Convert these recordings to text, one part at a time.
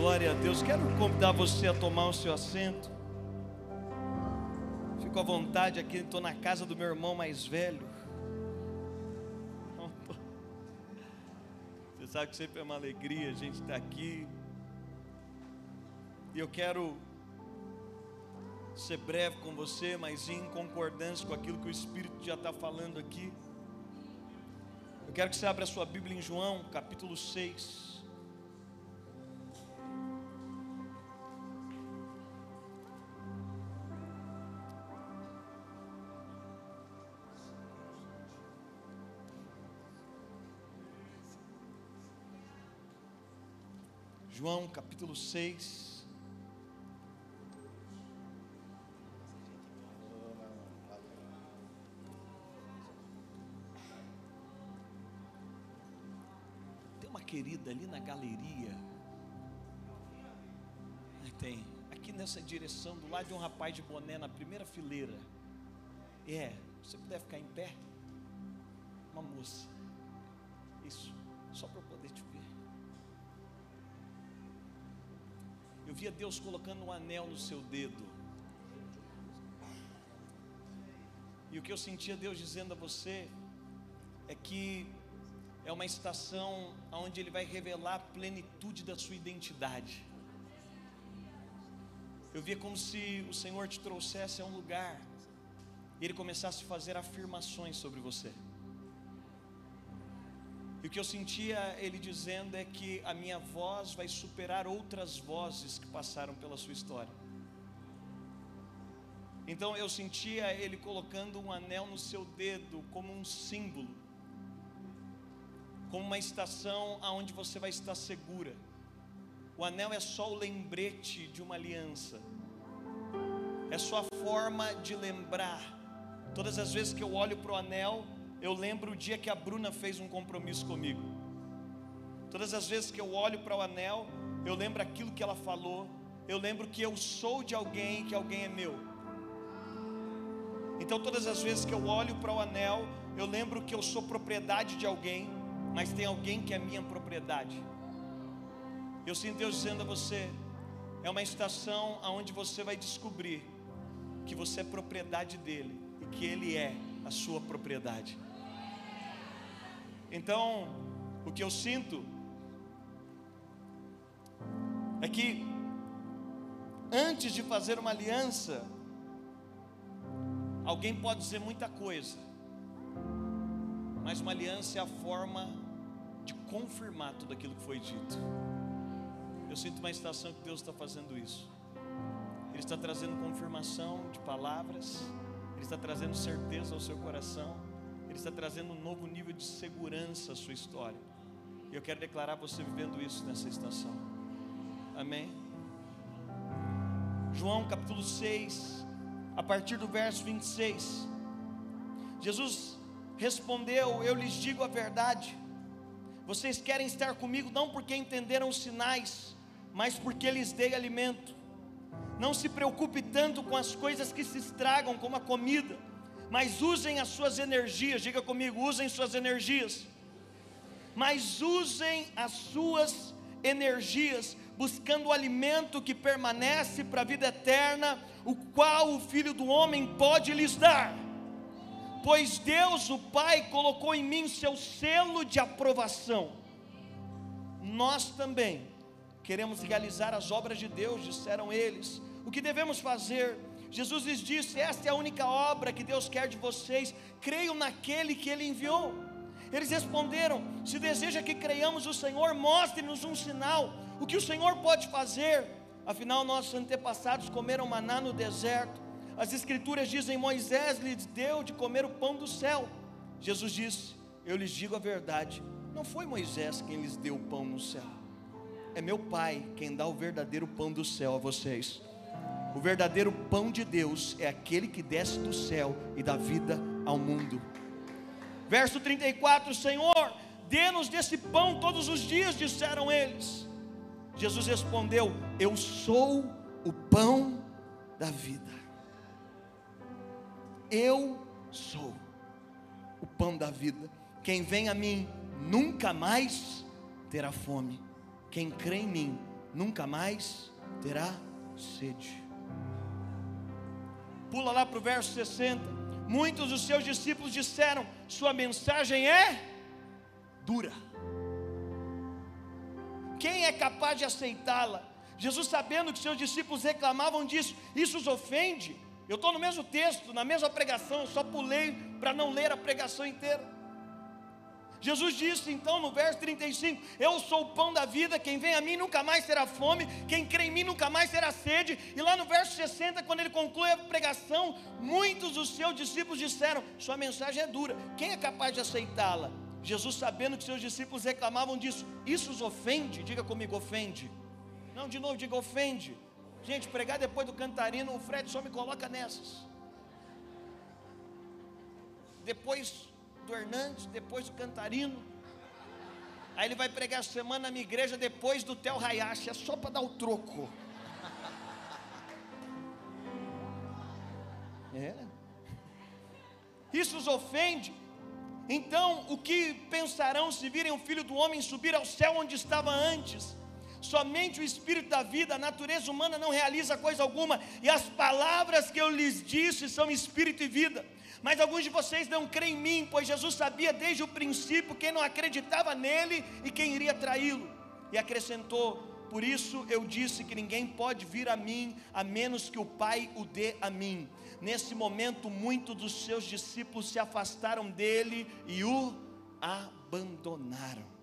Glória a Deus. Quero convidar você a tomar o seu assento. Fico à vontade aqui, estou na casa do meu irmão mais velho. Você sabe que sempre é uma alegria a gente estar aqui. E eu quero ser breve com você, mas em concordância com aquilo que o Espírito já está falando aqui. Eu quero que você abra a sua Bíblia em João, capítulo 6. João capítulo 6. Tem uma querida ali na galeria. Tem. Aqui nessa direção, do lado de um rapaz de boné na primeira fileira. Se você puder ficar em pé. Uma moça. Isso. Só para eu poder te ver. Eu via Deus colocando um anel no seu dedo. E o que eu sentia Deus dizendo a você é que é uma estação onde Ele vai revelar a plenitude da sua identidade. Eu via como se o Senhor te trouxesse a um lugar e Ele começasse a fazer afirmações sobre você. E o que eu sentia Ele dizendo é que a minha voz vai superar outras vozes que passaram pela sua história. Então eu sentia Ele colocando um anel no seu dedo como um símbolo, como uma estação aonde você vai estar segura. O anel é só o lembrete de uma aliança, é só a forma de lembrar. Todas as vezes que eu olho para o anel, eu lembro o dia que a Bruna fez um compromisso comigo. Todas as vezes que eu olho para o anel, eu lembro aquilo que ela falou. Eu lembro que eu sou de alguém, que alguém é meu. Então todas as vezes que eu olho para o anel, eu lembro que eu sou propriedade de alguém, mas tem alguém que é minha propriedade. Eu sinto Deus dizendo a você, é uma estação onde você vai descobrir que você é propriedade dEle e que Ele é a sua propriedade. Então, o que eu sinto é que antes de fazer uma aliança, alguém pode dizer muita coisa, mas uma aliança é a forma de confirmar tudo aquilo que foi dito. Eu sinto uma estação que Deus está fazendo isso. Ele está trazendo confirmação de palavras, Ele está trazendo certeza ao seu coração, Ele está trazendo um novo nível de segurança à sua história. E eu quero declarar você vivendo isso nessa estação. Amém? João capítulo 6, a partir do verso 26. Jesus respondeu: eu lhes digo a verdade, vocês querem estar comigo não porque entenderam os sinais, mas porque lhes dei alimento. Não se preocupe tanto com as coisas que se estragam, como a comida, mas usem as suas energias. Diga comigo: usem suas energias. Mas usem as suas energias buscando o alimento que permanece para a vida eterna, o qual o Filho do Homem pode lhes dar. Pois Deus, o Pai, colocou em mim seu selo de aprovação. Nós também queremos realizar as obras de Deus, disseram eles. O que devemos fazer? Jesus lhes disse: esta é a única obra que Deus quer de vocês, creiam naquele que Ele enviou. Eles responderam: se deseja que creiamos o Senhor, mostre-nos um sinal, o que o Senhor pode fazer. Afinal, nossos antepassados comeram maná no deserto. As escrituras dizem: Moisés lhes deu de comer o pão do céu. Jesus disse: eu lhes digo a verdade, não foi Moisés quem lhes deu o pão no céu, é meu Pai quem dá o verdadeiro pão do céu a vocês. O verdadeiro pão de Deus é aquele que desce do céu e dá vida ao mundo. Verso 34: Senhor, dê-nos desse pão todos os dias, disseram eles. Jesus respondeu: eu sou o pão da vida. Eu sou o pão da vida. Quem vem a mim nunca mais terá fome. Quem crê em mim nunca mais terá sede. Pula lá para o verso 60. Muitos dos seus discípulos disseram: sua mensagem é dura. Quem é capaz de aceitá-la? Jesus, sabendo que seus discípulos reclamavam disso, isso os ofende? Eu estou no mesmo texto, na mesma pregação, eu só pulei para não ler a pregação inteira. Jesus disse então no verso 35: eu sou o pão da vida, quem vem a mim nunca mais terá fome, quem crê em mim nunca mais terá sede. E lá no verso 60, quando ele conclui a pregação, muitos dos seus discípulos disseram: sua mensagem é dura, quem é capaz de aceitá-la? Jesus, sabendo que seus discípulos reclamavam disso, isso os ofende? Diga comigo, ofende. Não, de novo, diga ofende. Gente, pregar depois do Cantarino, o Fred só me coloca nessas. Depois do Hernandes, depois do Cantarino. Aí ele vai pregar a semana na minha igreja depois do Tel Hayashi. É só para dar o troco. Isso os ofende? Então, o que pensarão se virem o Filho do Homem subir ao céu onde estava antes? Somente o Espírito da vida, a natureza humana não realiza coisa alguma, e as palavras que eu lhes disse são Espírito e vida. Mas alguns de vocês não creem em mim, pois Jesus sabia desde o princípio quem não acreditava nele e quem iria traí-lo. E acrescentou: por isso eu disse que ninguém pode vir a mim, a menos que o Pai o dê a mim. Nesse momento, muitos dos seus discípulos se afastaram dele e o abandonaram.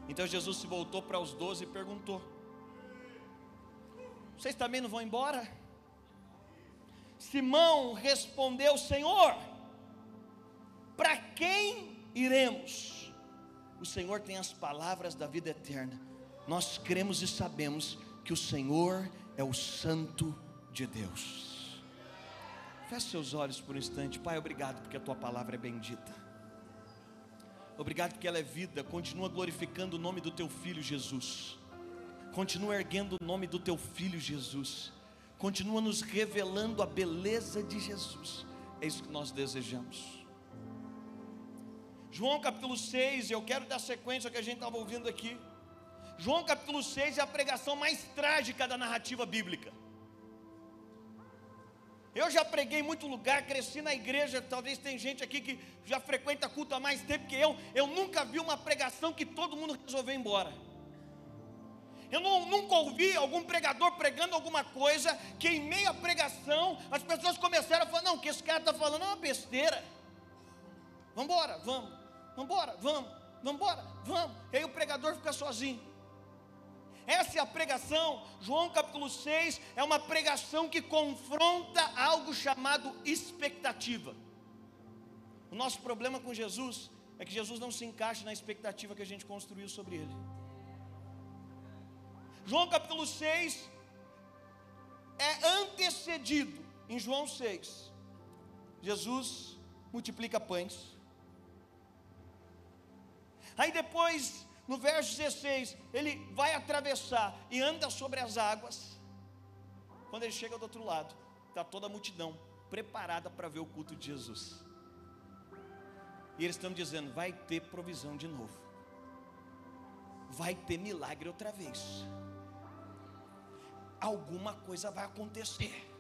Então Jesus se voltou para os 12 e perguntou: vocês também não vão embora? Simão respondeu: Senhor, para quem iremos? O Senhor tem as palavras da vida eterna. Nós cremos e sabemos que o Senhor é o Santo de Deus. Feche seus olhos por um instante. Pai, obrigado porque a tua palavra é bendita. Obrigado porque ela é vida. Continua glorificando o nome do teu Filho Jesus. Continua erguendo o nome do teu Filho Jesus. Continua nos revelando a beleza de Jesus. É isso que nós desejamos. João capítulo 6, eu quero dar sequência ao que a gente estava ouvindo aqui. João capítulo 6 é a pregação mais trágica da narrativa bíblica. Eu já preguei em muito lugar, cresci na igreja. Talvez tem gente aqui que já frequenta culto há mais tempo que eu nunca vi uma pregação que todo mundo resolveu ir embora. Eu nunca ouvi algum pregador pregando alguma coisa que em meio à pregação as pessoas começaram a falar: não, o que esse cara está falando é uma besteira. Vamos embora, vamos. Vamos embora, vamos. Vamos embora, vamos. E aí o pregador fica sozinho. Essa é a pregação. João capítulo 6 é uma pregação que confronta algo chamado expectativa. O nosso problema com Jesus é que Jesus não se encaixa na expectativa que a gente construiu sobre ele. João capítulo 6 é antecedido em João 6. Jesus multiplica pães. Aí depois, no verso 16, ele vai atravessar e anda sobre as águas. Quando ele chega do outro lado, está toda a multidão preparada para ver o culto de Jesus. E eles estão dizendo: vai ter provisão de novo, vai ter milagre outra vez, alguma coisa vai acontecer.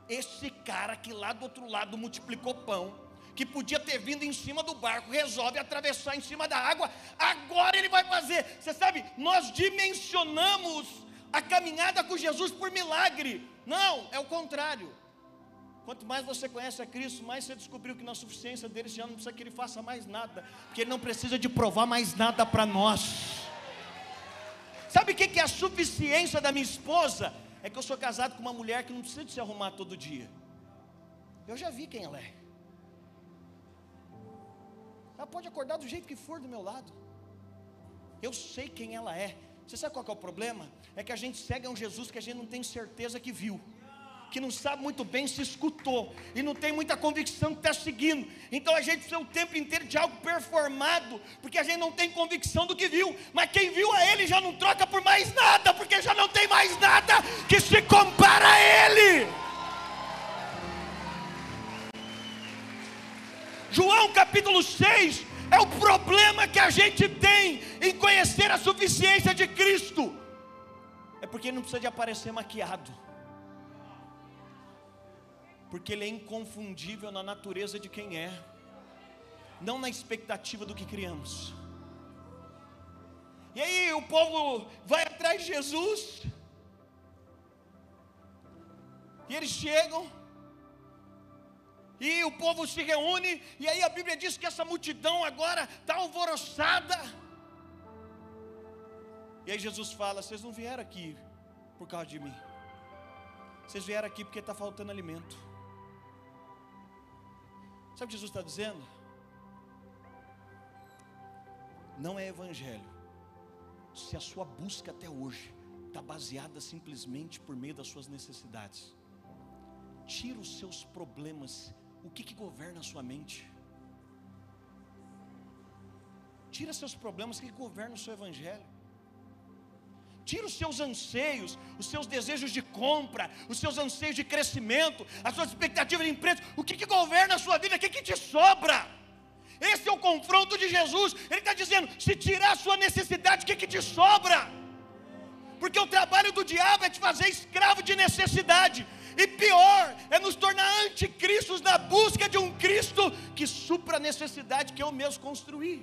Esse cara que lá do outro lado multiplicou pão, que podia ter vindo em cima do barco, resolve atravessar em cima da água. Agora ele vai fazer. Você sabe, nós dimensionamos a caminhada com Jesus por milagre. Não, é o contrário. Quanto mais você conhece a Cristo, mais você descobriu que na suficiência dele já não precisa que ele faça mais nada, porque ele não precisa de provar mais nada para nós. Sabe o que é a suficiência da minha esposa? É que eu sou casado com uma mulher que não precisa de se arrumar todo dia. Eu já vi quem ela é. Ela pode acordar do jeito que for do meu lado. Eu sei quem ela é. Você sabe qual que é o problema? É que a gente segue a um Jesus que a gente não tem certeza que viu, que não sabe muito bem se escutou, e não tem muita convicção que está seguindo. Então a gente precisa o tempo inteiro de algo performado, porque a gente não tem convicção do que viu. Mas quem viu a ele já não troca por mais nada, porque já não tem mais nada que se compara a ele. João capítulo 6 é o problema que a gente tem em conhecer a suficiência de Cristo. Porque ele não precisa de aparecer maquiado. Porque ele é inconfundível na natureza de quem é, não na expectativa do que criamos. E aí o povo vai atrás de Jesus, e eles chegam, e o povo se reúne, e aí a Bíblia diz que essa multidão agora está alvoroçada. E aí Jesus fala: vocês não vieram aqui por causa de mim, vocês vieram aqui porque está faltando alimento. Sabe o que Jesus está dizendo? Não é evangelho se a sua busca até hoje está baseada simplesmente por meio das suas necessidades. Tira os seus problemas. O que governa a sua mente? Tira seus problemas. O que governa o seu evangelho? Tira os seus anseios, os seus desejos de compra, os seus anseios de crescimento, as suas expectativas de emprego. O que governa a sua vida? O que te sobra? Esse é o confronto de Jesus. Ele está dizendo: se tirar a sua necessidade, o que te sobra? Porque o trabalho do diabo é te fazer escravo de necessidade. E pior, é nos tornar anticristos na busca de um Cristo que supra a necessidade que eu mesmo construí.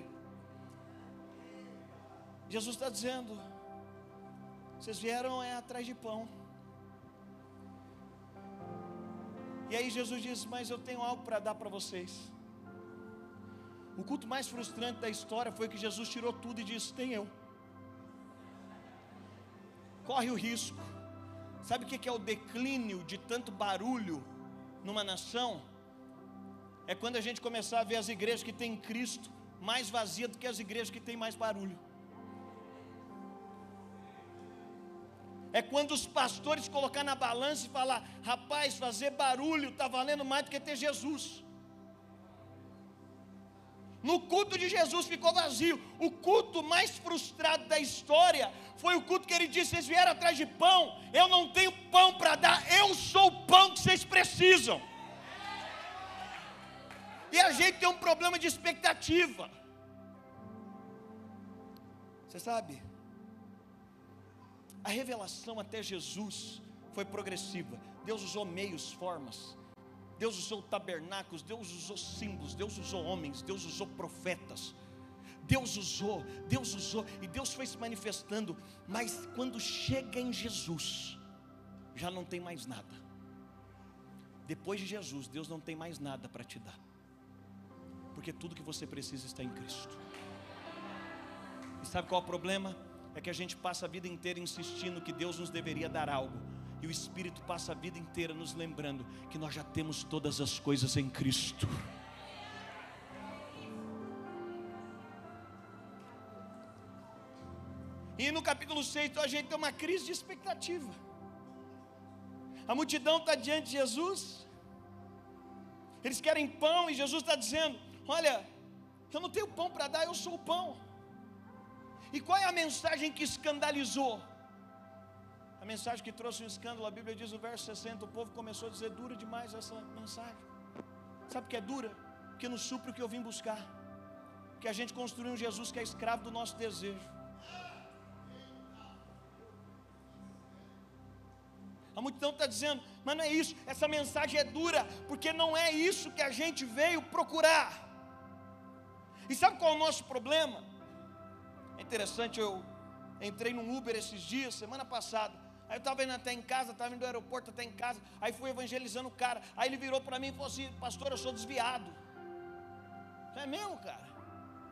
Jesus está dizendo: vocês vieram atrás de pão. E aí Jesus diz: mas eu tenho algo para dar para vocês. O culto mais frustrante da história foi que Jesus tirou tudo e disse: tem eu. Corre o risco. Sabe o que é o declínio de tanto barulho numa nação? É quando a gente começar a ver as igrejas que têm Cristo mais vazias do que as igrejas que têm mais barulho. É quando os pastores colocar na balança e falar: rapaz, fazer barulho está valendo mais do que ter Jesus. No culto de Jesus ficou vazio. O culto mais frustrado da história foi o culto que ele disse: vocês vieram atrás de pão, eu não tenho pão para dar, eu sou o pão que vocês precisam. E a gente tem um problema de expectativa. Você sabe, a revelação até Jesus foi progressiva. Deus usou meios, formas. Deus usou tabernáculos, Deus usou símbolos, Deus usou homens, Deus usou profetas. Deus usou, e Deus foi se manifestando. Mas quando chega em Jesus, já não tem mais nada. Depois de Jesus, Deus não tem mais nada para te dar. Porque tudo que você precisa está em Cristo. E sabe qual é o problema? É que a gente passa a vida inteira insistindo que Deus nos deveria dar algo, e o Espírito passa a vida inteira nos lembrando que nós já temos todas as coisas em Cristo. E no capítulo 6, então, a gente tem uma crise de expectativa. A multidão está diante de Jesus, eles querem pão, e Jesus está dizendo: olha, eu não tenho pão para dar, eu sou o pão. E qual é a mensagem que escandalizou? A mensagem que trouxe um escândalo, a Bíblia diz no verso 60, o povo começou a dizer: dura demais essa mensagem. Sabe por que é dura? Porque não supre o que eu vim buscar. Que a gente construiu um Jesus que é escravo do nosso desejo. A multidão está dizendo: mas não é isso, essa mensagem é dura, porque não é isso que a gente veio procurar. E sabe qual é o nosso problema? É interessante, eu entrei num Uber esses dias, semana passada. Aí eu estava indo até em casa, estava indo do aeroporto até em casa. Aí fui evangelizando o cara. Aí ele virou para mim e falou assim: pastor, eu sou desviado. Eu falei: é mesmo, cara?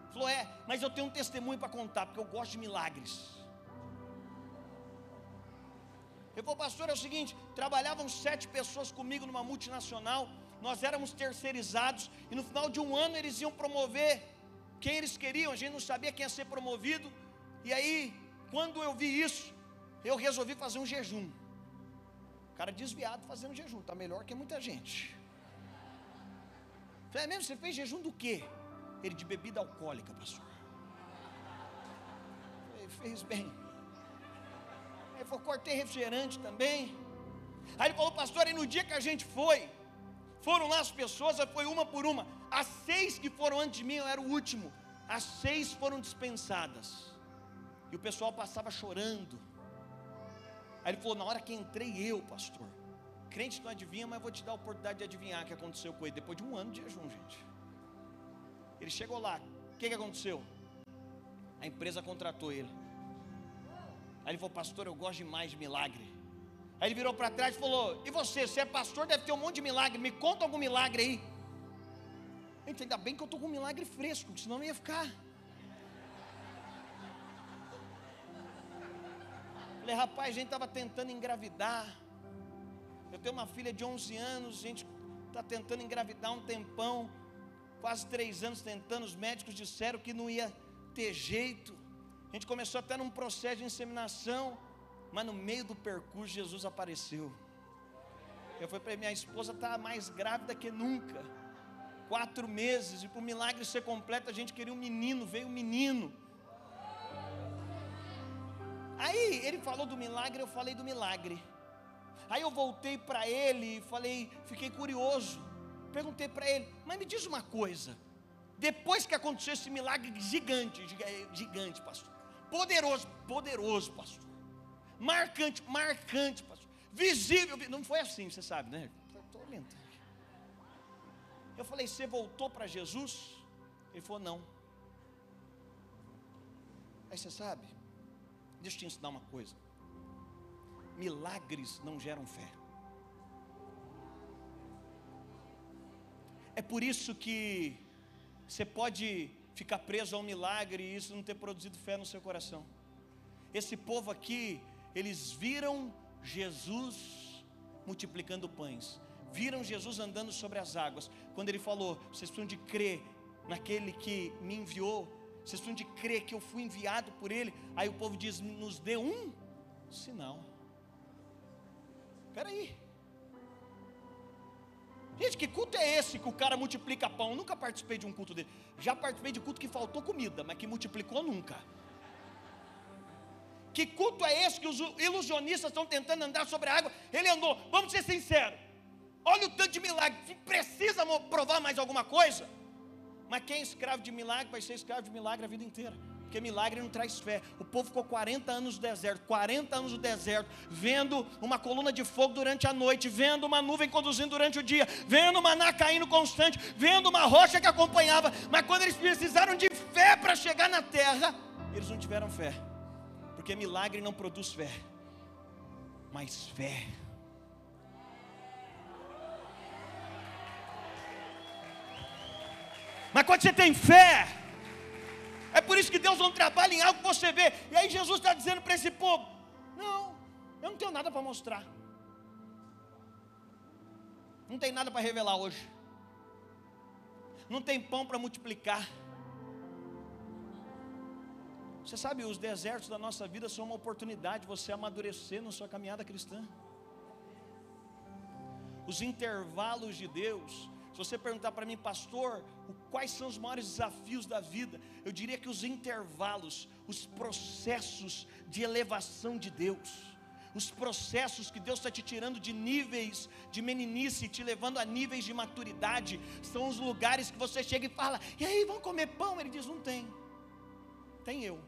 Ele falou: é, mas eu tenho um testemunho para contar, porque eu gosto de milagres. Ele falou: pastor, é o seguinte, trabalhavam 7 pessoas comigo numa multinacional. Nós éramos terceirizados, e no final de um ano eles iam promover quem eles queriam. A gente não sabia quem ia ser promovido. E aí, quando eu vi isso, eu resolvi fazer um jejum. O cara desviado fazendo jejum, está melhor que muita gente. Falei: é mesmo? Você fez jejum do quê? Ele: de bebida alcoólica, pastor. Ele fez bem. Ele falou: cortei refrigerante também. Aí ele falou: pastor, e no dia que a gente foram lá as pessoas, foi uma por uma. As 6 que foram antes de mim, eu era o último. As 6 foram dispensadas. E o pessoal passava chorando. Aí ele falou: na hora que entrei eu, pastor, crente não adivinha, mas eu vou te dar a oportunidade de adivinhar o que aconteceu com ele, depois de um ano de jejum, gente. Ele chegou lá, o que aconteceu? A empresa contratou ele. Aí ele falou: pastor, eu gosto demais de milagre. Aí ele virou para trás e falou: e você é pastor, deve ter um monte de milagre, me conta algum milagre aí. Gente, ainda bem que eu estou com um milagre fresco, senão não ia ficar. Falei: rapaz, a gente estava tentando engravidar. Eu tenho uma filha de 11 anos, a gente está tentando engravidar um tempão, quase 3 anos tentando, os médicos disseram que não ia ter jeito. A gente começou até num processo de inseminação, mas no meio do percurso Jesus apareceu. Eu falei para minha esposa: está mais grávida que nunca, 4 meses, e para o milagre ser completo a gente queria um menino, veio um menino. Aí ele falou do milagre, eu falei do milagre. Aí eu voltei para ele e falei, fiquei curioso, perguntei para ele: mas me diz uma coisa, depois que aconteceu esse milagre gigante, pastor, poderoso, pastor, marcante, pastor, visível, não foi assim, você sabe, né? Estou aumentando. Eu falei: você voltou para Jesus? Ele falou: não. Aí você sabe, deixa eu te ensinar uma coisa: milagres não geram fé. É por isso que você pode ficar preso a um milagre e isso não ter produzido fé no seu coração. Esse povo aqui, eles viram Jesus multiplicando pães, viram Jesus andando sobre as águas. Quando ele falou: vocês precisam de crer naquele que me enviou, vocês precisam de crer que eu fui enviado por ele. Aí o povo diz: nos dê um sinal. Espera aí, gente, que culto é esse que o cara multiplica pão? Eu nunca participei de um culto dele. Já participei de culto que faltou comida, mas que multiplicou nunca. Que culto é esse que os ilusionistas estão tentando andar sobre a água? Ele andou, vamos ser sinceros, olha o tanto de milagre, se precisa provar mais alguma coisa. Mas quem é escravo de milagre vai ser escravo de milagre a vida inteira, porque milagre não traz fé. O povo ficou 40 anos no deserto, 40 anos no deserto, vendo uma coluna de fogo durante a noite, vendo uma nuvem conduzindo durante o dia, vendo maná caindo constante, vendo uma rocha que acompanhava. Mas quando eles precisaram de fé para chegar na terra, eles não tiveram fé, porque milagre não produz fé, mas fé. Mas quando você tem fé, é por isso que Deus não trabalha em algo que você vê. E aí Jesus está dizendo para esse povo: não, eu não tenho nada para mostrar, não tem nada para revelar hoje, não tem pão para multiplicar. Você sabe, os desertos da nossa vida são uma oportunidade de você amadurecer na sua caminhada cristã. Os intervalos de Deus. Se você perguntar para mim: pastor, quais são os maiores desafios da vida? Eu diria que os intervalos, os processos de elevação de Deus, os processos que Deus está te tirando de níveis de meninice, te levando a níveis de maturidade, são os lugares que você chega e fala: e aí, vamos comer pão? Ele diz: não tem, tem eu.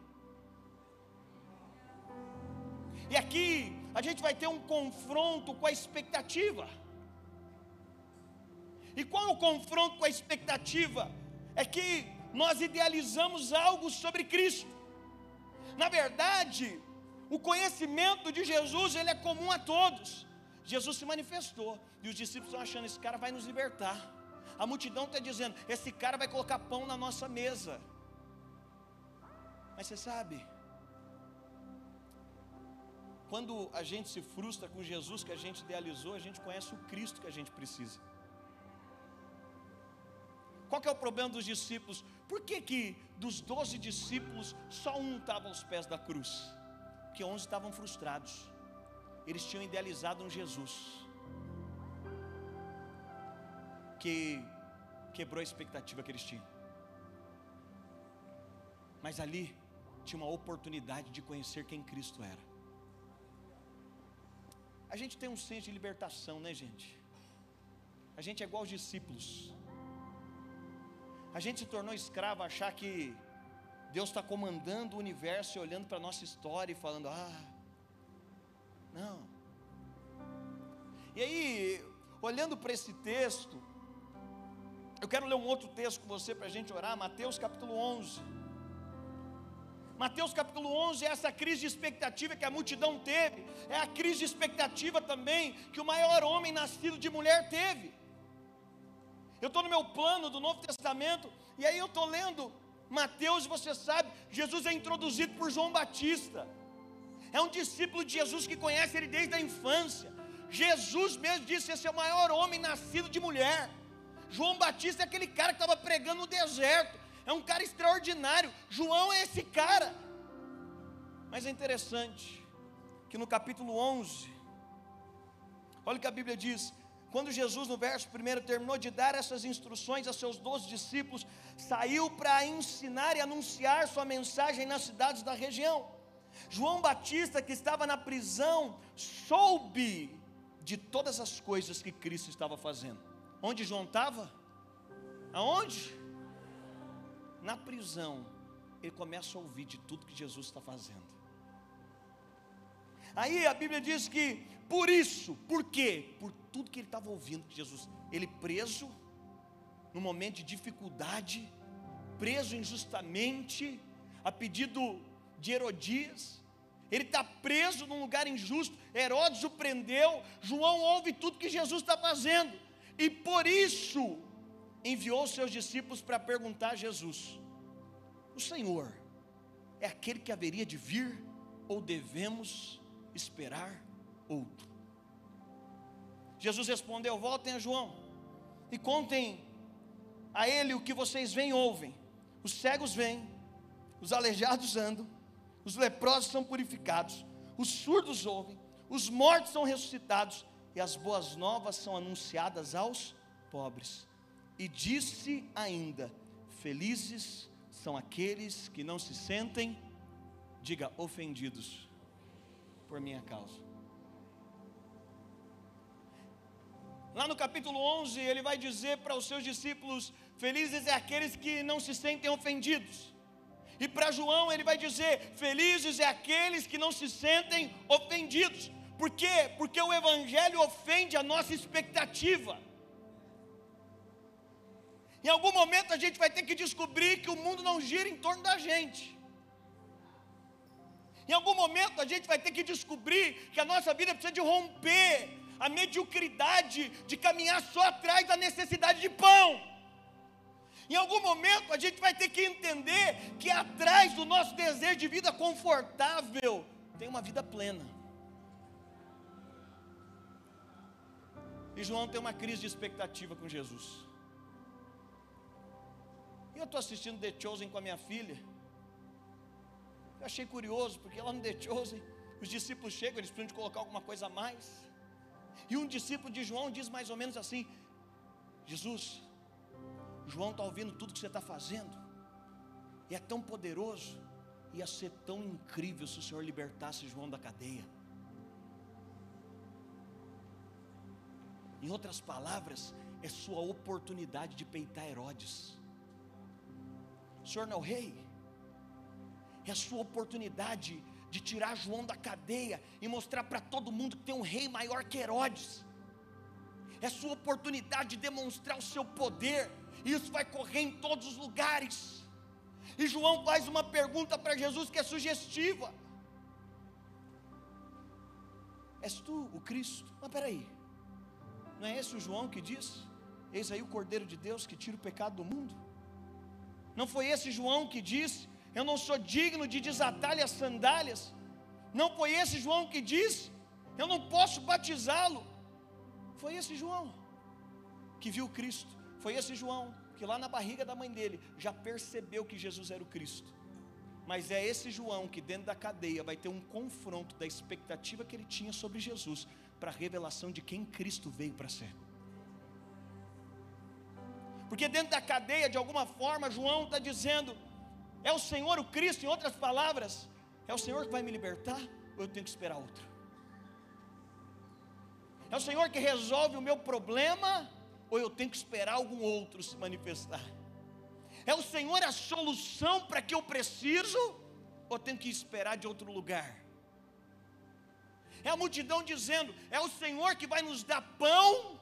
E aqui a gente vai ter um confronto com a expectativa. E qual é o confronto com a expectativa? É que nós idealizamos algo sobre Cristo. Na verdade, o conhecimento de Jesus, ele é comum a todos. Jesus se manifestou, e os discípulos estão achando: esse cara vai nos libertar. A multidão está dizendo: esse cara vai colocar pão na nossa mesa. Mas você sabe, quando a gente se frustra com Jesus que a gente idealizou, a gente conhece o Cristo que a gente precisa. Qual que é o problema dos discípulos? Por que dos 12 discípulos só um estava aos pés da cruz? Porque 11 estavam frustrados. Eles tinham idealizado um Jesus que quebrou a expectativa que eles tinham. Mas ali tinha uma oportunidade de conhecer quem Cristo era. A gente tem um senso de libertação, né, gente? A gente é igual aos discípulos. A gente se tornou escravo a achar que Deus está comandando o universo e olhando para a nossa história e falando: Não. E aí, olhando para esse texto, eu quero ler um outro texto com você para a gente orar, Mateus capítulo 11. Mateus capítulo 11 é essa crise de expectativa que a multidão teve, é a crise de expectativa também que o maior homem nascido de mulher teve. Eu estou no meu plano do Novo Testamento, e aí eu estou lendo Mateus, e você sabe, Jesus é introduzido por João Batista, é um discípulo de Jesus que conhece ele desde a infância. Jesus mesmo disse: esse é o maior homem nascido de mulher. João Batista é aquele cara que estava pregando no deserto, é um cara extraordinário. João é esse cara. Mas é interessante que no capítulo 11, olha o que a Bíblia diz: quando Jesus, no verso 1, terminou de dar essas instruções a seus 12 discípulos, saiu para ensinar e anunciar sua mensagem nas cidades da região. João Batista, que estava na prisão, soube de todas as coisas que Cristo estava fazendo. Onde João estava? Aonde? Na prisão. Ele começa a ouvir de tudo que Jesus está fazendo. Aí a Bíblia diz que por isso, por quê? Por tudo que ele estava ouvindo de Jesus. Ele preso, num momento de dificuldade, preso injustamente, a pedido de Herodias. Ele está preso num lugar injusto, Herodes o prendeu. João ouve tudo que Jesus está fazendo, e por isso enviou seus discípulos para perguntar a Jesus: o Senhor é aquele que haveria de vir, ou devemos esperar outro? Jesus respondeu: voltem a João e contem a ele o que vocês veem e ouvem. Os cegos veem, os aleijados andam, os leprosos são purificados, os surdos ouvem, os mortos são ressuscitados, e as boas novas são anunciadas aos pobres. E disse ainda: felizes são aqueles que não se sentem, diga, ofendidos por minha causa. Lá no capítulo 11, ele vai dizer para os seus discípulos: felizes é aqueles que não se sentem ofendidos. E para João ele vai dizer: felizes é aqueles que não se sentem ofendidos. Por quê? Porque o Evangelho ofende a nossa expectativa. Em algum momento a gente vai ter que descobrir que o mundo não gira em torno da gente. Em algum momento a gente vai ter que descobrir que a nossa vida precisa de romper a mediocridade de caminhar só atrás da necessidade de pão. Em algum momento a gente vai ter que entender que atrás do nosso desejo de vida confortável tem uma vida plena. E João tem uma crise de expectativa com Jesus. E eu estou assistindo The Chosen com a minha filha. Eu achei curioso, porque lá no The Chosen, os discípulos chegam, eles precisam de colocar alguma coisa a mais. E um discípulo de João diz mais ou menos assim: Jesus, João está ouvindo tudo que você está fazendo, e é tão poderoso, ia ser tão incrível se o Senhor libertasse João da cadeia. Em outras palavras, é sua oportunidade de peitar Herodes. O Senhor não é o rei, é a sua oportunidade de tirar João da cadeia e mostrar para todo mundo que tem um rei maior que Herodes. É a sua oportunidade de demonstrar o seu poder, e isso vai correr em todos os lugares. E João faz uma pergunta para Jesus que é sugestiva: és tu o Cristo? Mas peraí, não é esse o João que diz: eis aí o Cordeiro de Deus que tira o pecado do mundo? Não foi esse João que disse: eu não sou digno de desatar-lhe as sandálias? Não foi esse João que disse: eu não posso batizá-lo? Foi esse João que viu Cristo. Foi esse João que lá na barriga da mãe dele já percebeu que Jesus era o Cristo. Mas é esse João que dentro da cadeia vai ter um confronto da expectativa que ele tinha sobre Jesus para a revelação de quem Cristo veio para ser. Porque dentro da cadeia, de alguma forma, João está dizendo: é o Senhor o Cristo? Em outras palavras, é o Senhor que vai me libertar, ou eu tenho que esperar outro? É o Senhor que resolve o meu problema, ou eu tenho que esperar algum outro se manifestar? É o Senhor a solução para que eu preciso, ou eu tenho que esperar de outro lugar? É a multidão dizendo: é o Senhor que vai nos dar pão?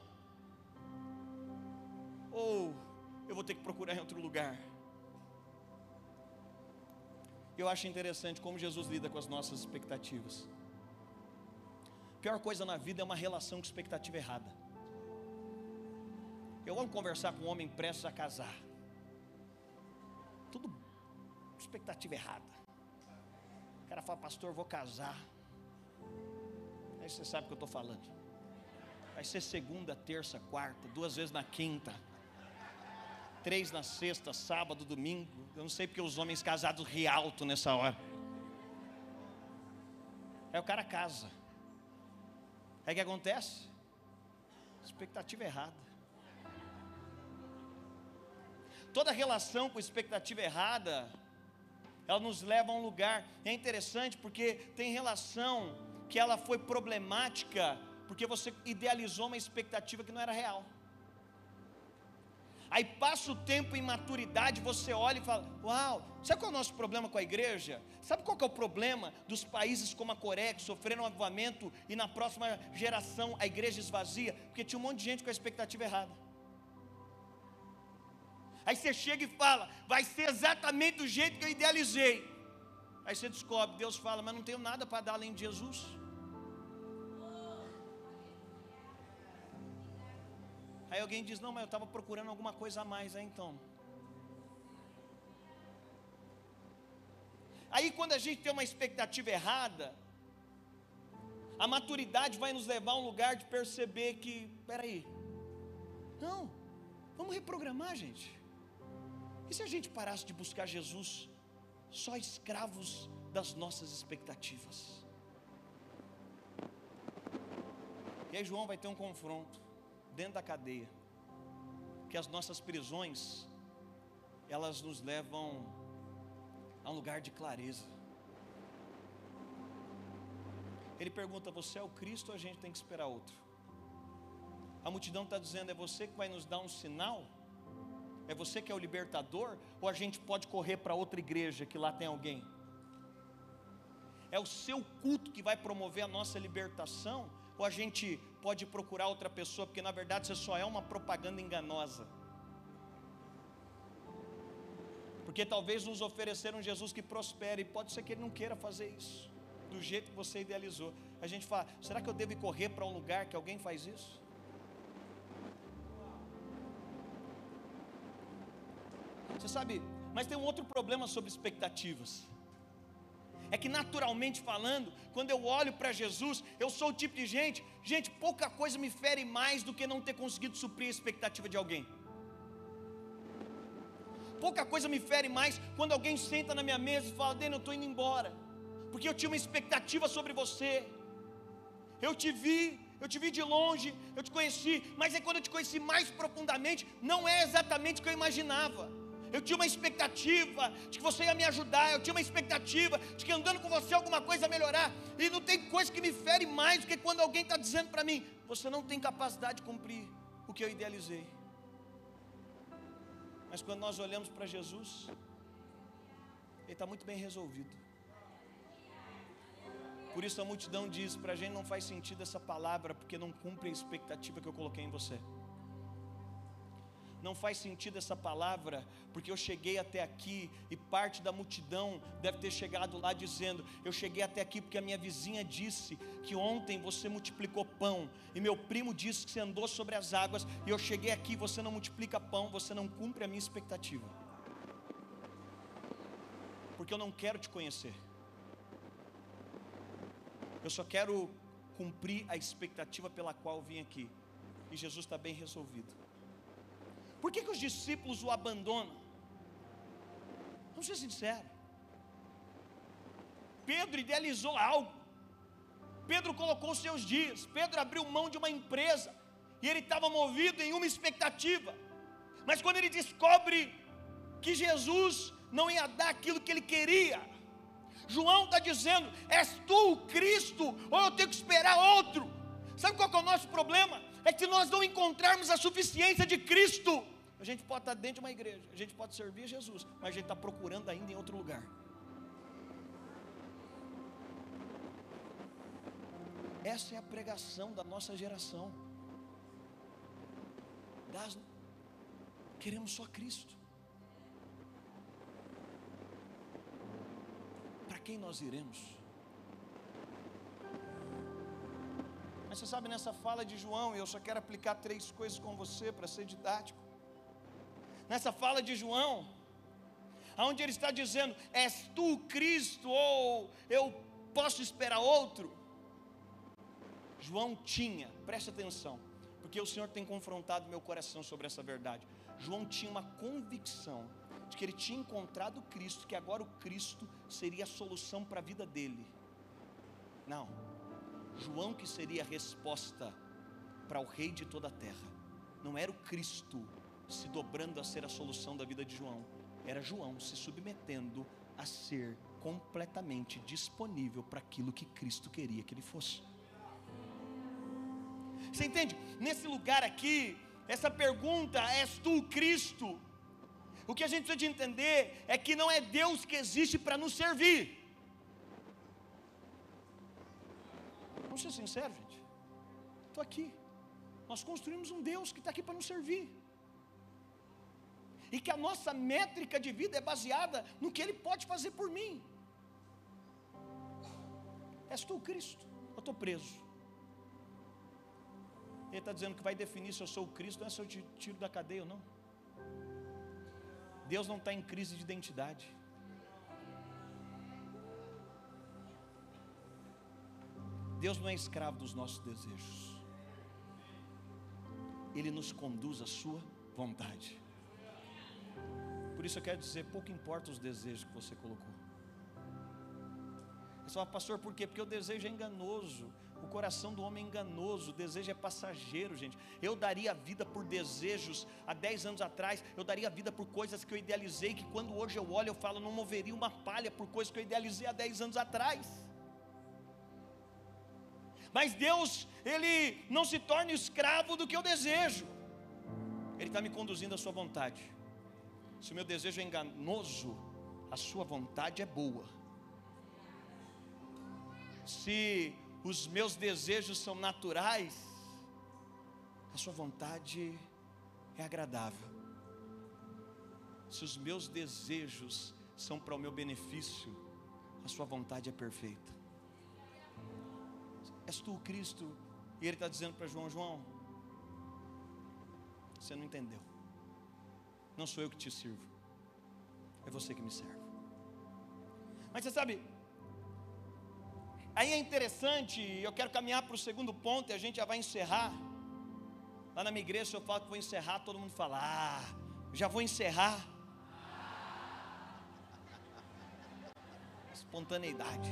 Ou eu vou ter que procurar em outro lugar? Eu acho interessante como Jesus lida com as nossas expectativas. A pior coisa na vida é uma relação com expectativa errada. Eu amo conversar com um homem prestes a casar. Tudo expectativa errada. O cara fala: pastor, vou casar. Aí você sabe o que eu estou falando. Vai ser segunda, terça, quarta, 2 vezes na quinta, 3 na sexta, sábado, domingo. Eu não sei porque os homens casados riem alto nessa hora. Aí o cara casa. Aí o que acontece? Expectativa errada. Toda relação com expectativa errada, ela nos leva a um lugar. É interessante porque tem relação que ela foi problemática porque você idealizou uma expectativa que não era real. Aí passa o tempo em maturidade, você olha e fala: uau, sabe qual é o nosso problema com a igreja? Sabe qual que é o problema dos países como a Coreia, que sofreram um avivamento e na próxima geração a igreja esvazia? Porque tinha um monte de gente com a expectativa errada. Aí você chega e fala: vai ser exatamente do jeito que eu idealizei. Aí você descobre, Deus fala: mas não tenho nada para dar além de Jesus. Aí alguém diz: não, mas eu estava procurando alguma coisa a mais. Aí então, aí quando a gente tem uma expectativa errada, a maturidade vai nos levar a um lugar de perceber que, peraí, não, vamos reprogramar, gente. E se a gente parasse de buscar Jesus só escravos das nossas expectativas? E aí João vai ter um confronto dentro da cadeia, que as nossas prisões, elas nos levam a um lugar de clareza. Ele pergunta: você é o Cristo ou a gente tem que esperar outro? A multidão está dizendo: é você que vai nos dar um sinal? É você que é o libertador? Ou a gente pode correr para outra igreja que lá tem alguém? É o seu culto que vai promover a nossa libertação? Ou a gente pode procurar outra pessoa? Porque na verdade você só é uma propaganda enganosa. Porque talvez nos ofereceram um Jesus que prospere, e pode ser que Ele não queira fazer isso do jeito que você idealizou. A gente fala: será que eu devo correr para um lugar que alguém faz isso? Você sabe, mas tem um outro problema sobre expectativas. É que naturalmente falando, quando eu olho para Jesus, eu sou o tipo de gente, pouca coisa me fere mais do que não ter conseguido suprir a expectativa de alguém. Pouca coisa me fere mais quando alguém senta na minha mesa e fala: Dênio, eu estou indo embora, porque eu tinha uma expectativa sobre você. Eu te vi de longe, eu te conheci, mas é quando eu te conheci mais profundamente, não é exatamente o que eu imaginava. Eu tinha uma expectativa de que você ia me ajudar, eu tinha uma expectativa de que andando com você alguma coisa ia melhorar. E não tem coisa que me fere mais do que quando alguém está dizendo para mim: você não tem capacidade de cumprir o que eu idealizei. Mas quando nós olhamos para Jesus, Ele está muito bem resolvido. Por isso a multidão diz: para a gente não faz sentido essa palavra, porque não cumpre a expectativa que eu coloquei em você. Não faz sentido essa palavra, porque eu cheguei até aqui, e parte da multidão deve ter chegado lá dizendo: eu cheguei até aqui porque a minha vizinha disse que ontem você multiplicou pão, e meu primo disse que você andou sobre as águas, e eu cheguei aqui, você não multiplica pão, você não cumpre a minha expectativa, porque eu não quero te conhecer, eu só quero cumprir a expectativa pela qual eu vim aqui. E Jesus está bem resolvido. Por que os discípulos o abandonam? Vamos ser sinceros. Pedro idealizou algo. Pedro colocou os seus dias. Pedro abriu mão de uma empresa, e ele estava movido em uma expectativa. Mas quando ele descobre que Jesus não ia dar aquilo que ele queria, João está dizendo: és tu o Cristo, ou eu tenho que esperar outro? Sabe qual que é o nosso problema? É que se nós não encontrarmos a suficiência de Cristo, a gente pode estar dentro de uma igreja, a gente pode servir a Jesus, mas a gente está procurando ainda em outro lugar. Essa é a pregação da nossa geração. Queremos só Cristo. Para quem nós iremos? Mas você sabe, nessa fala de João, eu só quero aplicar 3 coisas com você para ser didático. Nessa fala de João, onde ele está dizendo: és tu Cristo, ou eu posso esperar outro? João tinha, preste atenção, porque o Senhor tem confrontado meu coração sobre essa verdade. João tinha uma convicção de que ele tinha encontrado Cristo, que agora o Cristo seria a solução para a vida dele. Não, João que seria a resposta para o Rei de toda a terra. Não era o Cristo se dobrando a ser a solução da vida de João, era João se submetendo a ser completamente disponível para aquilo que Cristo queria que ele fosse. Você entende? Nesse lugar aqui, essa pergunta, és tu Cristo? O que a gente precisa de entender é que não é Deus que existe para nos servir. Vamos ser sinceros, gente. Estou aqui. Nós construímos um Deus que está aqui para nos servir. E que a nossa métrica de vida é baseada no que Ele pode fazer por mim. És tu Cristo? Eu estou preso. Ele está dizendo que vai definir se eu sou o Cristo, não é se eu te tiro da cadeia ou não. Deus não está em crise de identidade. Deus não é escravo dos nossos desejos. Ele nos conduz à sua vontade. Por isso eu quero dizer, pouco importa os desejos que você colocou. Você fala: pastor, por quê? Porque o desejo é enganoso. O coração do homem é enganoso, o desejo é passageiro, gente. Eu daria a vida por desejos há 10 anos atrás. Eu daria a vida por coisas que eu idealizei, que quando hoje eu olho eu falo, não moveria uma palha por coisas que eu idealizei há 10 anos atrás. Mas Deus, Ele não se torna escravo do que eu desejo. Ele está me conduzindo à sua vontade. Se o meu desejo é enganoso, a sua vontade é boa. Se os meus desejos são naturais, a sua vontade é agradável. Se os meus desejos são para o meu benefício, a sua vontade é perfeita. És tu o Cristo? E ele está dizendo para João: João, você não entendeu. Não sou eu que te sirvo, é você que me serve. Mas você sabe, aí é interessante, eu quero caminhar para o segundo ponto e a gente já vai encerrar. Lá na minha igreja, se eu falo que vou encerrar, todo mundo fala: ah, já vou encerrar. Espontaneidade.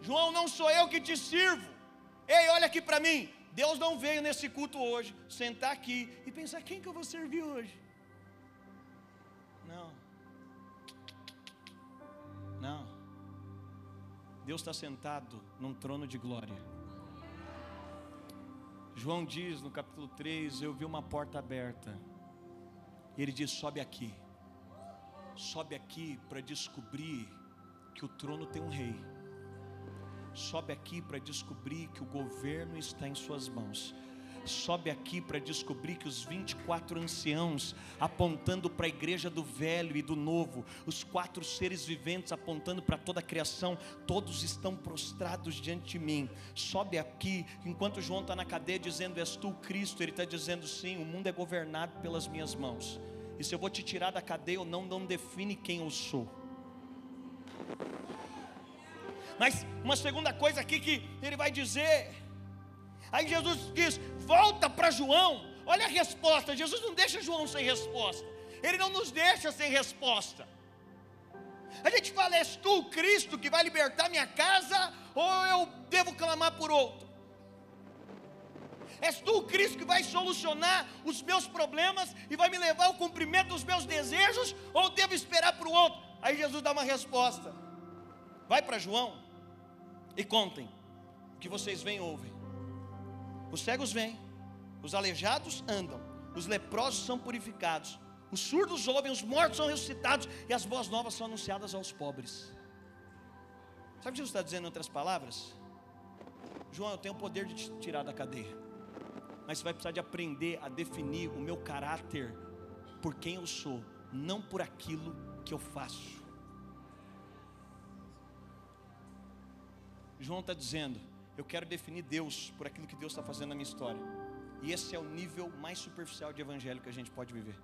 João, não sou eu que te sirvo. Ei, olha aqui para mim. Deus não veio nesse culto hoje sentar aqui e pensar: quem que eu vou servir hoje? Não. Não. Deus está sentado num trono de glória. João diz no capítulo 3: eu vi uma porta aberta. E ele diz: sobe aqui. Sobe aqui para descobrir que o trono tem um rei. Sobe aqui para descobrir que o governo está em suas mãos. Sobe aqui para descobrir que os 24 anciãos, apontando para a igreja do velho e do novo, os 4 seres viventes apontando para toda a criação, todos estão prostrados diante de mim. Sobe aqui, enquanto João está na cadeia dizendo: és tu Cristo, ele está dizendo: sim, o mundo é governado pelas minhas mãos. E se eu vou te tirar da cadeia ou não define quem eu sou. Mas uma segunda coisa aqui que ele vai dizer. Aí Jesus diz: volta para João. Olha a resposta. Jesus não deixa João sem resposta. Ele não nos deixa sem resposta. A gente fala: és tu o Cristo que vai libertar minha casa, ou eu devo clamar por outro? És tu o Cristo que vai solucionar os meus problemas e vai me levar ao cumprimento dos meus desejos, ou eu devo esperar para o outro? Aí Jesus dá uma resposta: vai para João e contem o que vocês veem e ouvem. Os cegos vêm, os aleijados andam, os leprosos são purificados, os surdos ouvem, os mortos são ressuscitados, e as boas novas são anunciadas aos pobres. Sabe o que Jesus está dizendo em outras palavras? João, eu tenho o poder de te tirar da cadeia, mas você vai precisar de aprender a definir o meu caráter por quem eu sou, não por aquilo que eu faço. João está dizendo, eu quero definir Deus por aquilo que Deus está fazendo na minha história. E esse é o nível mais superficial de evangelho que a gente pode viver.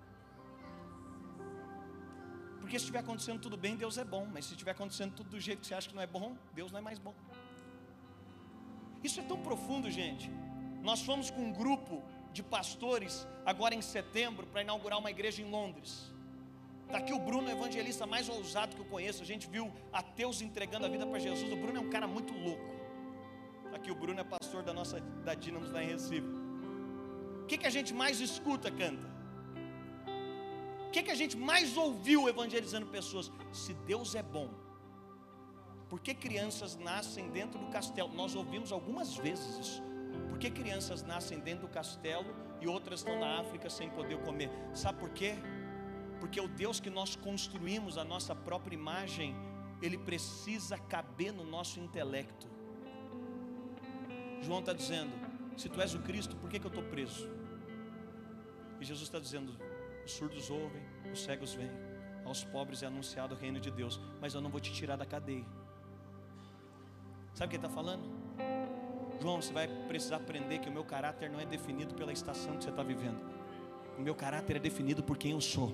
Porque se estiver acontecendo tudo bem, Deus é bom. Mas se estiver acontecendo tudo do jeito que você acha que não é bom, Deus não é mais bom. Isso é tão profundo, gente. Nós fomos com um grupo de pastores agora em setembro para inaugurar uma igreja em Londres. Está aqui o Bruno, o evangelista mais ousado que eu conheço. A gente viu ateus entregando a vida para Jesus. O Bruno é um cara muito louco. Está aqui o Bruno, é pastor da Dínamos lá em Recife. O que a gente mais escuta, canta? O que a gente mais ouviu evangelizando pessoas? Se Deus é bom, por que crianças nascem dentro do castelo? Nós ouvimos algumas vezes isso. Por que crianças nascem dentro do castelo e outras estão na África sem poder comer? Sabe por quê? Porque o Deus que nós construímos a nossa própria imagem, Ele precisa caber no nosso intelecto. João está dizendo, se tu és o Cristo, por que eu estou preso? E Jesus está dizendo, os surdos ouvem, os cegos veem, aos pobres é anunciado o reino de Deus, mas eu não vou te tirar da cadeia. Sabe o que ele está falando? João, você vai precisar aprender que o meu caráter não é definido pela estação que você está vivendo. O meu caráter é definido por quem eu sou.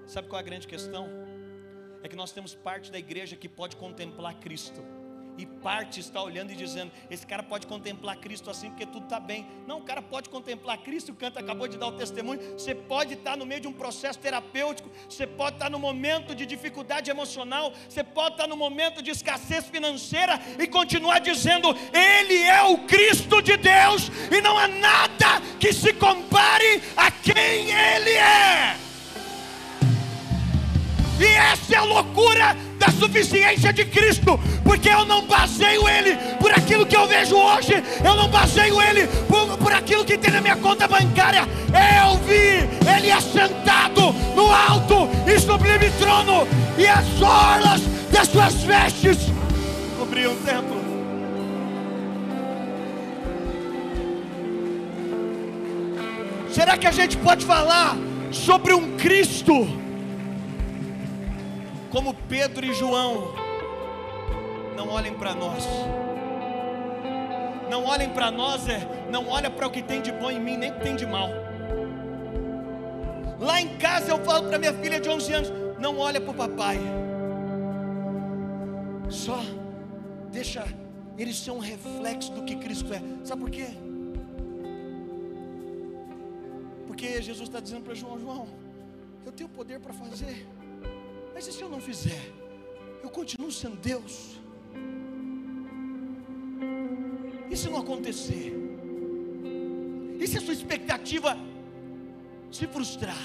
Sabe qual é a grande questão? É que nós temos parte da igreja que pode contemplar Cristo, e parte está olhando e dizendo, esse cara pode contemplar Cristo assim porque tudo está bem. Não, o cara pode contemplar Cristo, o canto acabou de dar o testemunho. Você pode estar no meio de um processo terapêutico, você pode estar no momento de dificuldade emocional, você pode estar no momento de escassez financeira e continuar dizendo, Ele é o Cristo de Deus, e não há nada que se compare a quem Ele é. E essa é a loucura da suficiência de Cristo, porque eu não baseio Ele por aquilo que eu vejo hoje, eu não baseio Ele por aquilo que tem na minha conta bancária. Eu vi Ele assentado no alto e sublime trono, e as orlas das suas vestes cobriam o templo. Será que a gente pode falar sobre um Cristo como Pedro e João? Não olhem para nós. Não olhem para nós, não olha para o que tem de bom em mim, nem o que tem de mal. Lá em casa eu falo para minha filha de 11 anos, não olha para o papai. Só deixa ele ser um reflexo do que Cristo é. Sabe por quê? Porque Jesus está dizendo para João, João, eu tenho poder para fazer, mas e se eu não fizer? Eu continuo sendo Deus. E se não acontecer? E se a sua expectativa se frustrar?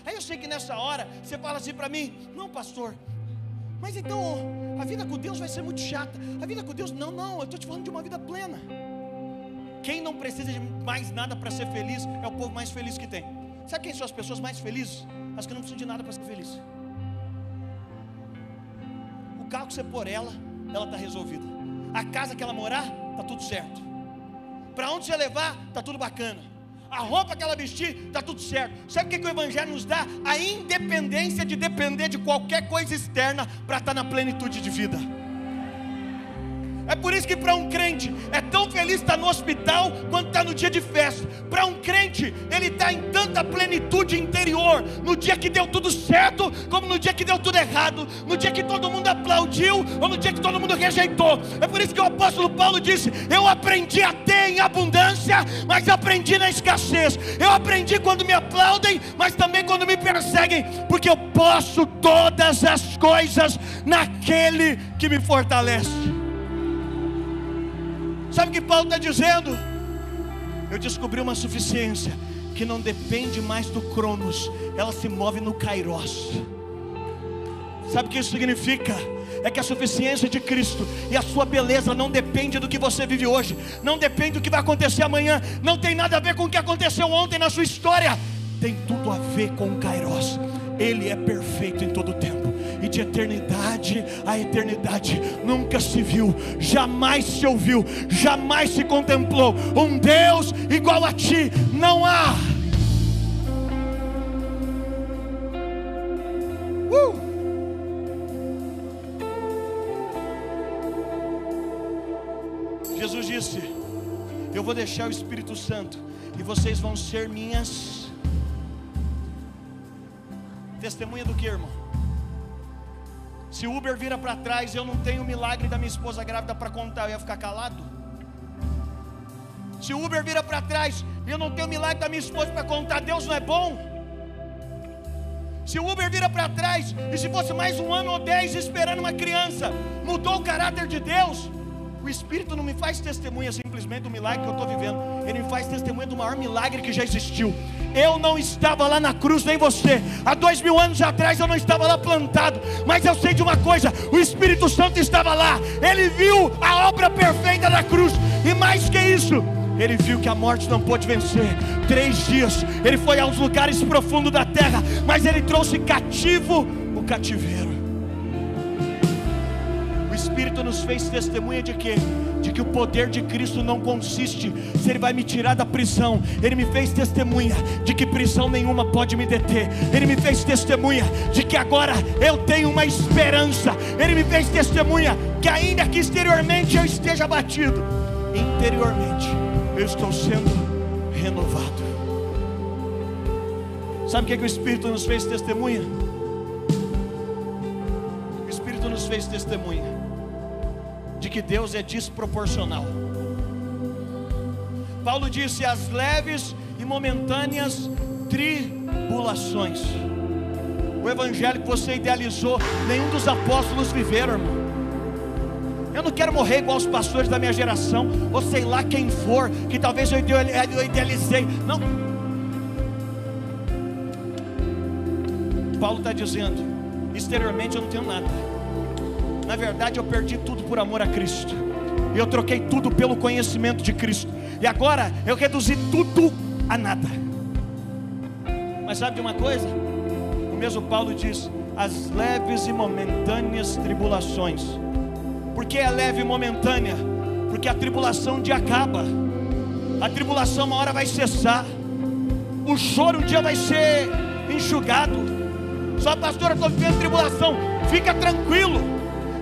Aí eu sei que nessa hora você fala assim para mim, não pastor, mas então a vida com Deus vai ser muito chata. A vida com Deus, não, eu estou te falando de uma vida plena. Quem não precisa de mais nada para ser feliz é o povo mais feliz que tem. Sabe quem são as pessoas mais felizes? As que não precisam de nada para ser feliz. O carro que você pôr ela está resolvida. A casa que ela morar, está tudo certo. Para onde você levar, está tudo bacana. A roupa que ela vestir, está tudo certo. Sabe o que o Evangelho nos dá? A independência de depender de qualquer coisa externa para estar na plenitude de vida. É por isso que para um crente é tão feliz estar no hospital quanto estar no dia de festa. Para um crente, ele está em tanta plenitude interior no dia que deu tudo certo, como no dia que deu tudo errado, no dia que todo mundo aplaudiu ou no dia que todo mundo rejeitou. É por isso que o apóstolo Paulo disse, eu aprendi a ter em abundância, mas aprendi na escassez. Eu aprendi quando me aplaudem, mas também quando me perseguem, porque eu posso todas as coisas naquele que me fortalece. Sabe o que Paulo está dizendo? Eu descobri uma suficiência que não depende mais do Cronos, ela se move no Kairos. Sabe o que isso significa? É que a suficiência de Cristo e a sua beleza não depende do que você vive hoje, não depende do que vai acontecer amanhã, não tem nada a ver com o que aconteceu ontem na sua história, tem tudo a ver com o Kairos. Ele é perfeito em todo tempo, e de eternidade a eternidade nunca se viu, jamais se ouviu, jamais se contemplou um Deus igual a ti. Não há. Jesus disse: eu vou deixar o Espírito Santo e vocês vão ser minhas testemunha do que, irmão? Se o Uber vira para trás, eu não tenho o milagre da minha esposa grávida para contar, eu ia ficar calado? Se o Uber vira para trás e eu não tenho o milagre da minha esposa para contar, Deus não é bom? Se o Uber vira para trás e se fosse mais 1 ano ou 10 esperando uma criança, mudou o caráter de Deus? O Espírito não me faz testemunha simplesmente do milagre que eu estou vivendo, ele me faz testemunha do maior milagre que já existiu. Eu não estava lá na cruz, nem você. Há 2000 anos atrás eu não estava lá plantado, mas eu sei de uma coisa: o Espírito Santo estava lá. Ele viu a obra perfeita da cruz, e mais que isso, ele viu que a morte não pôde vencer. 3 dias ele foi aos lugares profundos da terra, mas ele trouxe cativo o cativeiro. O Espírito nos fez testemunha de quê? De que o poder de Cristo não consiste se Ele vai me tirar da prisão. Ele me fez testemunha de que prisão nenhuma pode me deter. Ele me fez testemunha de que agora eu tenho uma esperança. Ele me fez testemunha que ainda que exteriormente eu esteja abatido, interiormente eu estou sendo renovado. Sabe o que o Espírito nos fez testemunha? O Espírito nos fez testemunha de que Deus é desproporcional. Paulo disse: as leves e momentâneas tribulações. O evangelho que você idealizou, nenhum dos apóstolos viveram, irmão. Eu não quero morrer igual os pastores da minha geração, ou sei lá quem for, que talvez eu idealizei. Não. Paulo está dizendo: exteriormente eu não tenho nada. Na verdade eu perdi tudo por amor a Cristo, e eu troquei tudo pelo conhecimento de Cristo, e agora eu reduzi tudo a nada. Mas sabe de uma coisa? O mesmo Paulo diz: as leves e momentâneas tribulações. Por que é leve e momentânea? Porque a tribulação um dia acaba. A tribulação uma hora vai cessar. O choro um dia vai ser enxugado. Só, pastor, eu estou vivendo tribulação. Fica tranquilo,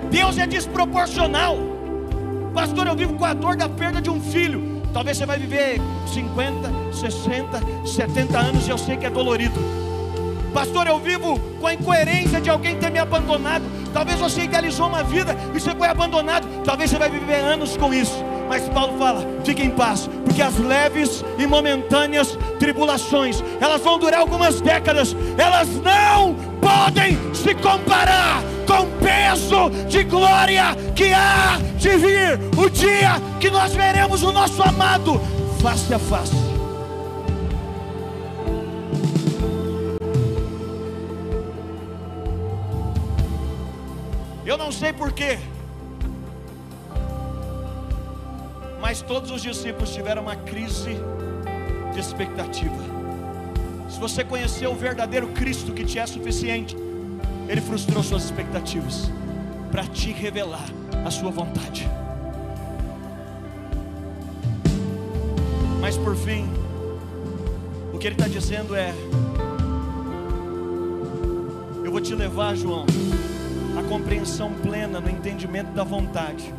Deus é desproporcional. Pastor, eu vivo com a dor da perda de um filho. Talvez você vai viver 50, 60, 70 anos, e eu sei que é dolorido. Pastor, eu vivo com a incoerência de alguém ter me abandonado. Talvez você idealizou uma vida e você foi abandonado. Talvez você vai viver anos com isso. Mas Paulo fala: fique em paz, porque as leves e momentâneas tribulações, elas vão durar algumas décadas. Elas não podem se comparar com o peso de glória que há de vir, o dia que nós veremos o nosso amado face a face. Eu não sei porquê, mas todos os discípulos tiveram uma crise de expectativa. Se você conheceu o verdadeiro Cristo que te é suficiente, Ele frustrou suas expectativas para te revelar a sua vontade. Mas por fim, o que Ele está dizendo é: eu vou te levar, João, a compreensão plena no entendimento da vontade,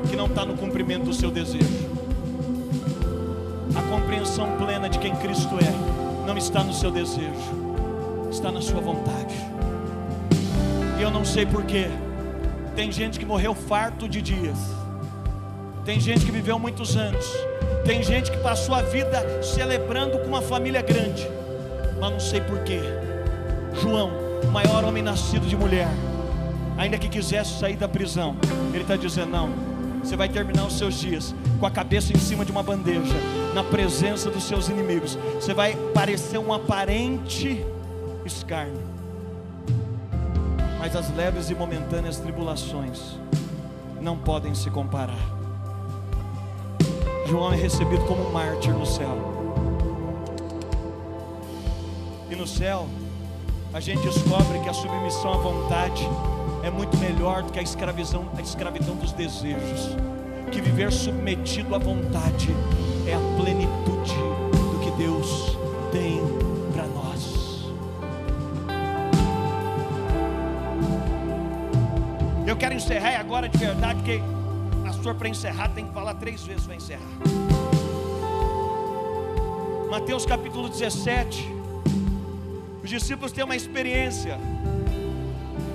que não está no cumprimento do seu desejo. A compreensão plena de quem Cristo é não está no seu desejo, está na sua vontade. E eu não sei porquê, tem gente que morreu farto de dias, tem gente que viveu muitos anos, tem gente que passou a vida celebrando com uma família grande, mas não sei porquê. João, o maior homem nascido de mulher, ainda que quisesse sair da prisão, ele está dizendo: não, você vai terminar os seus dias com a cabeça em cima de uma bandeja, na presença dos seus inimigos. Você vai parecer um aparente escárnio, mas as leves e momentâneas tribulações não podem se comparar. João é recebido como um mártir no céu, e no céu a gente descobre que a submissão à vontade é muito melhor do que a escravidão dos desejos. Que viver submetido à vontade é a plenitude do que Deus tem para nós. Eu quero encerrar agora de verdade, porque pastor, para encerrar tem que falar 3 vezes para encerrar. Mateus capítulo 17. Os discípulos têm uma experiência.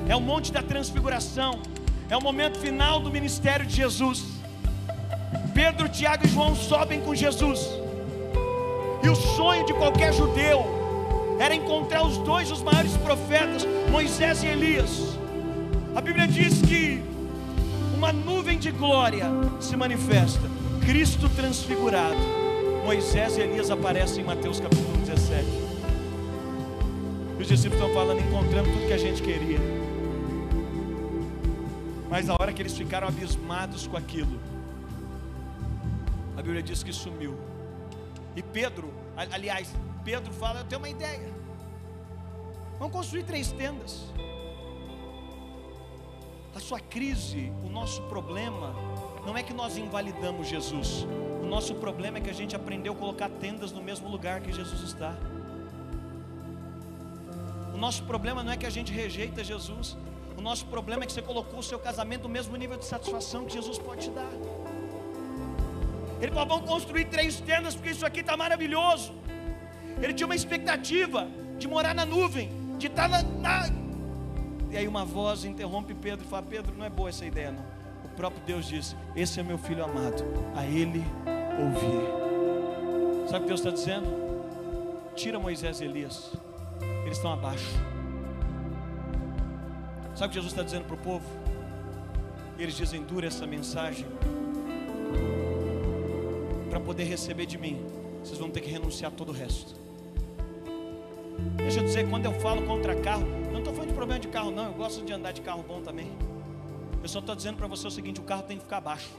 É o monte da transfiguração. É o momento final do ministério de Jesus. Pedro, Tiago e João sobem com Jesus. E o sonho de qualquer judeu era encontrar os maiores profetas, Moisés e Elias. A Bíblia diz que uma nuvem de glória se manifesta. Cristo transfigurado. Moisés e Elias aparecem em Mateus capítulo 17. Os discípulos estão falando, encontrando tudo que a gente queria. Mas na hora que eles ficaram abismados com aquilo, a Bíblia diz que sumiu. E Pedro, aliás, Pedro fala, eu tenho uma ideia. Vamos construir 3 tendas. A sua crise, o nosso problema, não é que nós invalidamos Jesus. O nosso problema é que a gente aprendeu a colocar tendas no mesmo lugar que Jesus está. O nosso problema não é que a gente rejeita Jesus. O nosso problema é que você colocou o seu casamento no mesmo nível de satisfação que Jesus pode te dar. Ele falou, vamos construir 3 tendas, porque isso aqui está maravilhoso. Ele tinha uma expectativa de morar na nuvem, de estar E aí uma voz interrompe Pedro e fala, Pedro, não é boa essa ideia não. O próprio Deus disse, esse é meu filho amado, a ele ouvir. Sabe o que Deus está dizendo? Tira Moisés e Elias, eles estão abaixo. Sabe o que Jesus está dizendo para o povo? Eles dizem, dura essa mensagem. Para poder receber de mim, vocês vão ter que renunciar a todo o resto. Deixa eu dizer, quando eu falo contra carro, eu não estou falando de problema de carro não, eu gosto de andar de carro bom também. Eu só estou dizendo para você o seguinte, o carro tem que ficar baixo.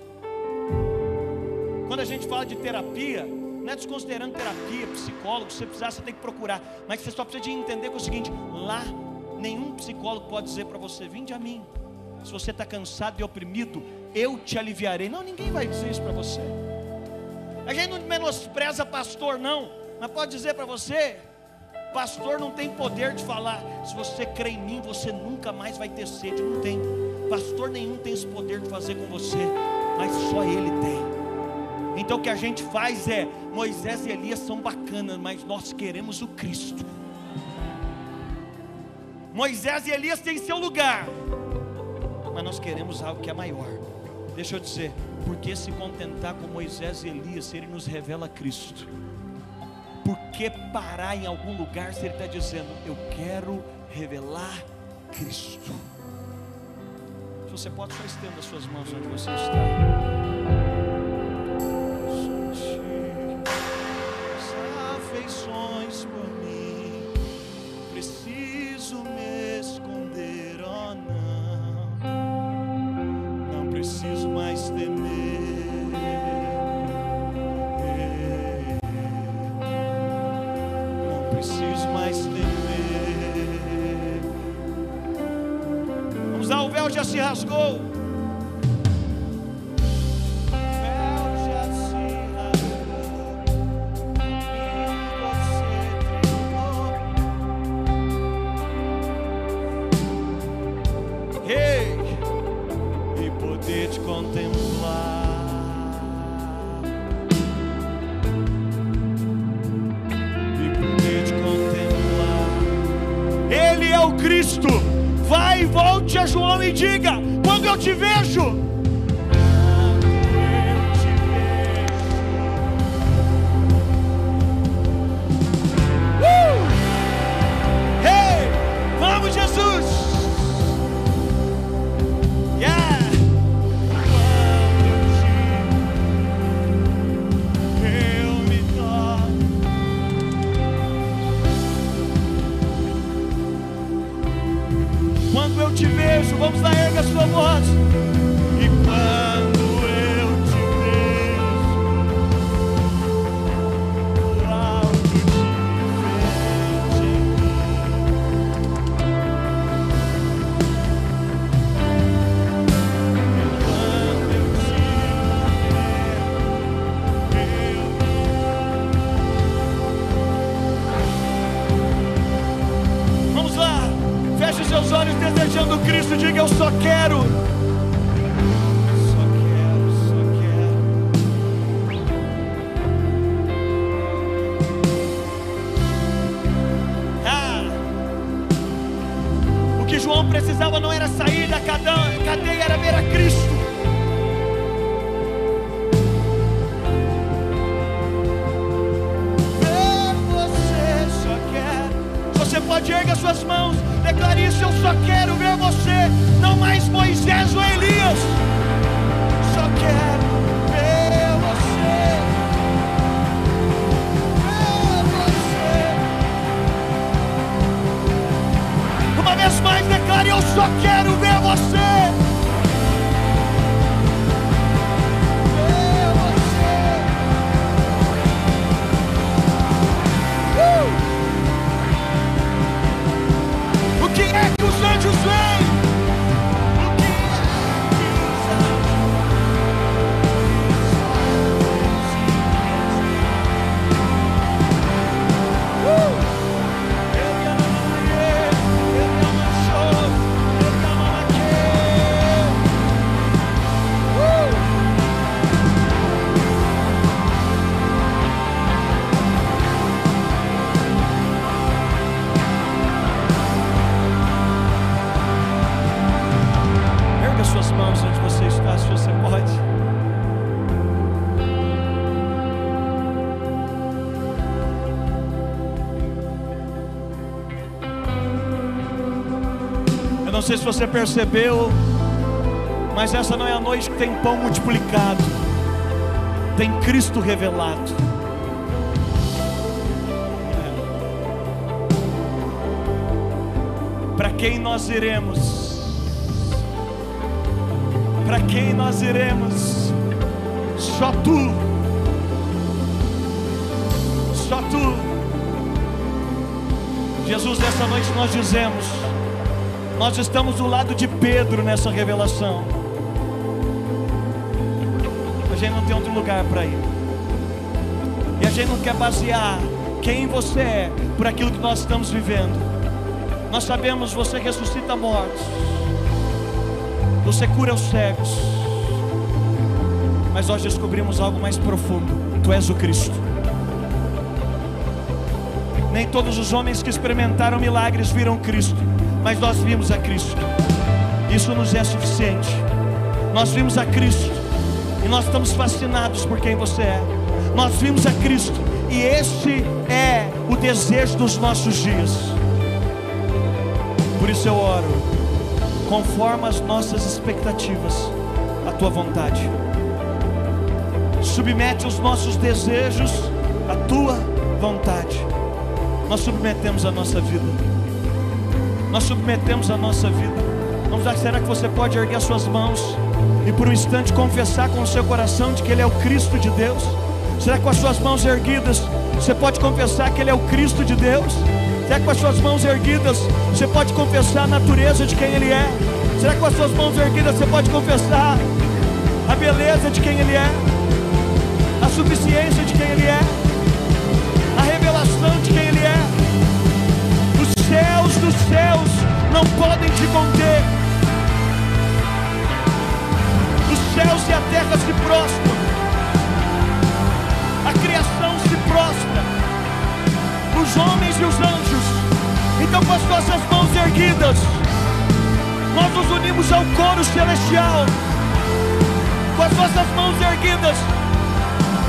Quando a gente fala de terapia, não é desconsiderando terapia, psicólogo, se você precisar você tem que procurar. Mas você só precisa de entender que é o seguinte, lá nenhum psicólogo pode dizer para você, vinde a mim. Se você está cansado e oprimido, eu te aliviarei. Não, ninguém vai dizer isso para você. A gente não menospreza pastor não, mas pode dizer para você, pastor não tem poder de falar, se você crê em mim, você nunca mais vai ter sede. Não tem, pastor nenhum tem esse poder de fazer com você, mas só ele tem. Então o que a gente faz é, Moisés e Elias são bacanas, mas nós queremos o Cristo. Moisés e Elias têm seu lugar, mas nós queremos algo que é maior. Deixa eu dizer, por que se contentar com Moisés e Elias se ele nos revela Cristo? Por que parar em algum lugar se ele está dizendo, eu quero revelar Cristo? Se você pode, só estenda as suas mãos onde você está. Afeições por mim, preciso me esconder, oh não preciso mais temer. Não preciso mais temer. Vamos lá, o véu já se rasgou. Cristo, vai e volte a João e diga, quando eu te vejo, hey, vamos Jesus, yeah. Quando eu te vejo, vamos lá, erga a sua voz. E quando eu te vejo, algo diferente em mim. Feche seus olhos desejando Cristo. Diga: eu só quero. O que João precisava não era sair da cadeia, era ver a Cristo. Ver você, só quero. Você pode erguer suas mãos, declare isso: eu só quero ver você, não mais Moisés ou Elias. Só quero ver você. Uma vez mais, declare: eu só quero ver você. Ver você. O que é que os anjos veem? O que é que os anjos suas mãos onde você está, se você pode. Eu não sei se você percebeu, mas essa não é a noite que tem pão multiplicado, tem Cristo revelado. Para quem nós iremos? Para quem nós iremos? Só tu. Só tu. Jesus, nessa noite nós dizemos: nós estamos do lado de Pedro nessa revelação. A gente não tem outro lugar para ir. E a gente não quer basear quem você é por aquilo que nós estamos vivendo. Nós sabemos: você ressuscita mortos, você cura os cegos. Mas nós descobrimos algo mais profundo: tu és o Cristo. Nem todos os homens que experimentaram milagres viram Cristo, mas nós vimos a Cristo. Isso nos é suficiente. Nós vimos a Cristo e nós estamos fascinados por quem você é. Nós vimos a Cristo e este é o desejo dos nossos dias. Por isso eu oro: conforma as nossas expectativas à tua vontade. Submete os nossos desejos à tua vontade. Nós submetemos a nossa vida. Nós submetemos a nossa vida. Vamos lá, será que você pode erguer as suas mãos e por um instante confessar com o seu coração de que Ele é o Cristo de Deus? Será que com as suas mãos erguidas você pode confessar que Ele é o Cristo de Deus? Será que com as suas mãos erguidas você pode confessar a natureza de quem Ele é? Será que com as suas mãos erguidas você pode confessar a beleza de quem Ele é? A suficiência de quem Ele é? A revelação de quem Ele é? Os céus dos céus não podem te conter. Os céus e a terra se prostram, a criação se prostra, os homens e os anjos. Então, com as nossas mãos erguidas, nós nos unimos ao coro celestial. Com as nossas mãos erguidas,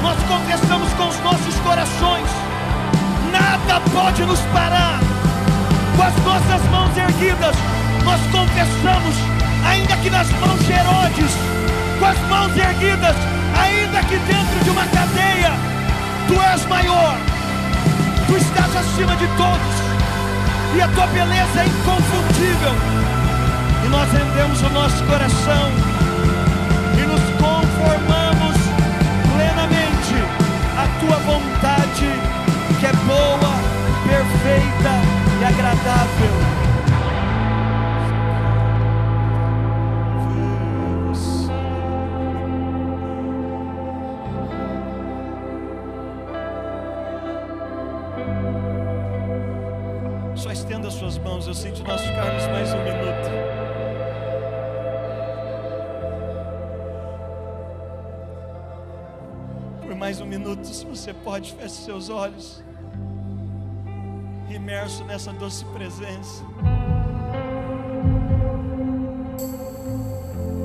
nós confessamos com os nossos corações: nada pode nos parar. Com as nossas mãos erguidas, nós confessamos, ainda que nas mãos de Herodes, com as mãos erguidas, ainda que dentro de uma cadeia, tu és maior, tu estás acima de todos, e a tua beleza é inconfundível. E nós rendemos o nosso coração e nos conformamos plenamente à tua vontade, que é boa, perfeita e agradável. Só estenda as suas mãos. Eu sinto nós ficarmos mais um minuto. Por mais um minuto, se você pode, feche seus olhos. Imerso nessa doce presença.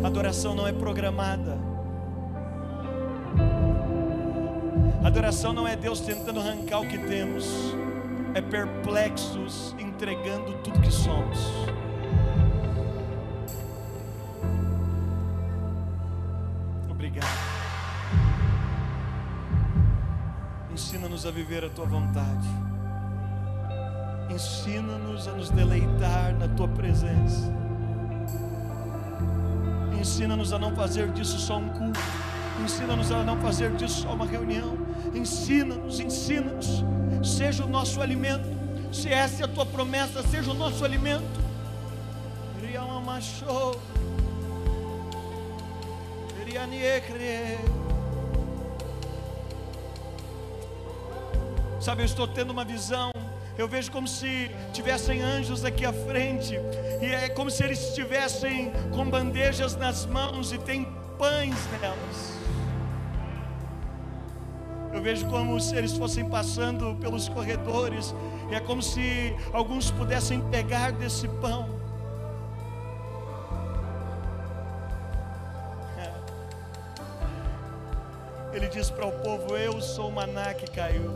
Adoração não é programada. Adoração não é Deus tentando arrancar o que temos. É perplexos entregando tudo que somos. Obrigado. Ensina-nos a viver a Tua vontade. Ensina-nos a nos deleitar na Tua presença. Ensina-nos a não fazer disso só um culto. Ensina-nos a não fazer disso só uma reunião. Ensina-nos, ensina-nos. Seja o nosso alimento. Se essa é a Tua promessa, seja o nosso alimento. Sabe, eu estou tendo uma visão. Eu vejo como se tivessem anjos aqui à frente, e é como se eles estivessem com bandejas nas mãos e tem pães nelas. Eu vejo como se eles fossem passando pelos corredores, e é como se alguns pudessem pegar desse pão. Ele diz para o povo: eu sou o maná que caiu.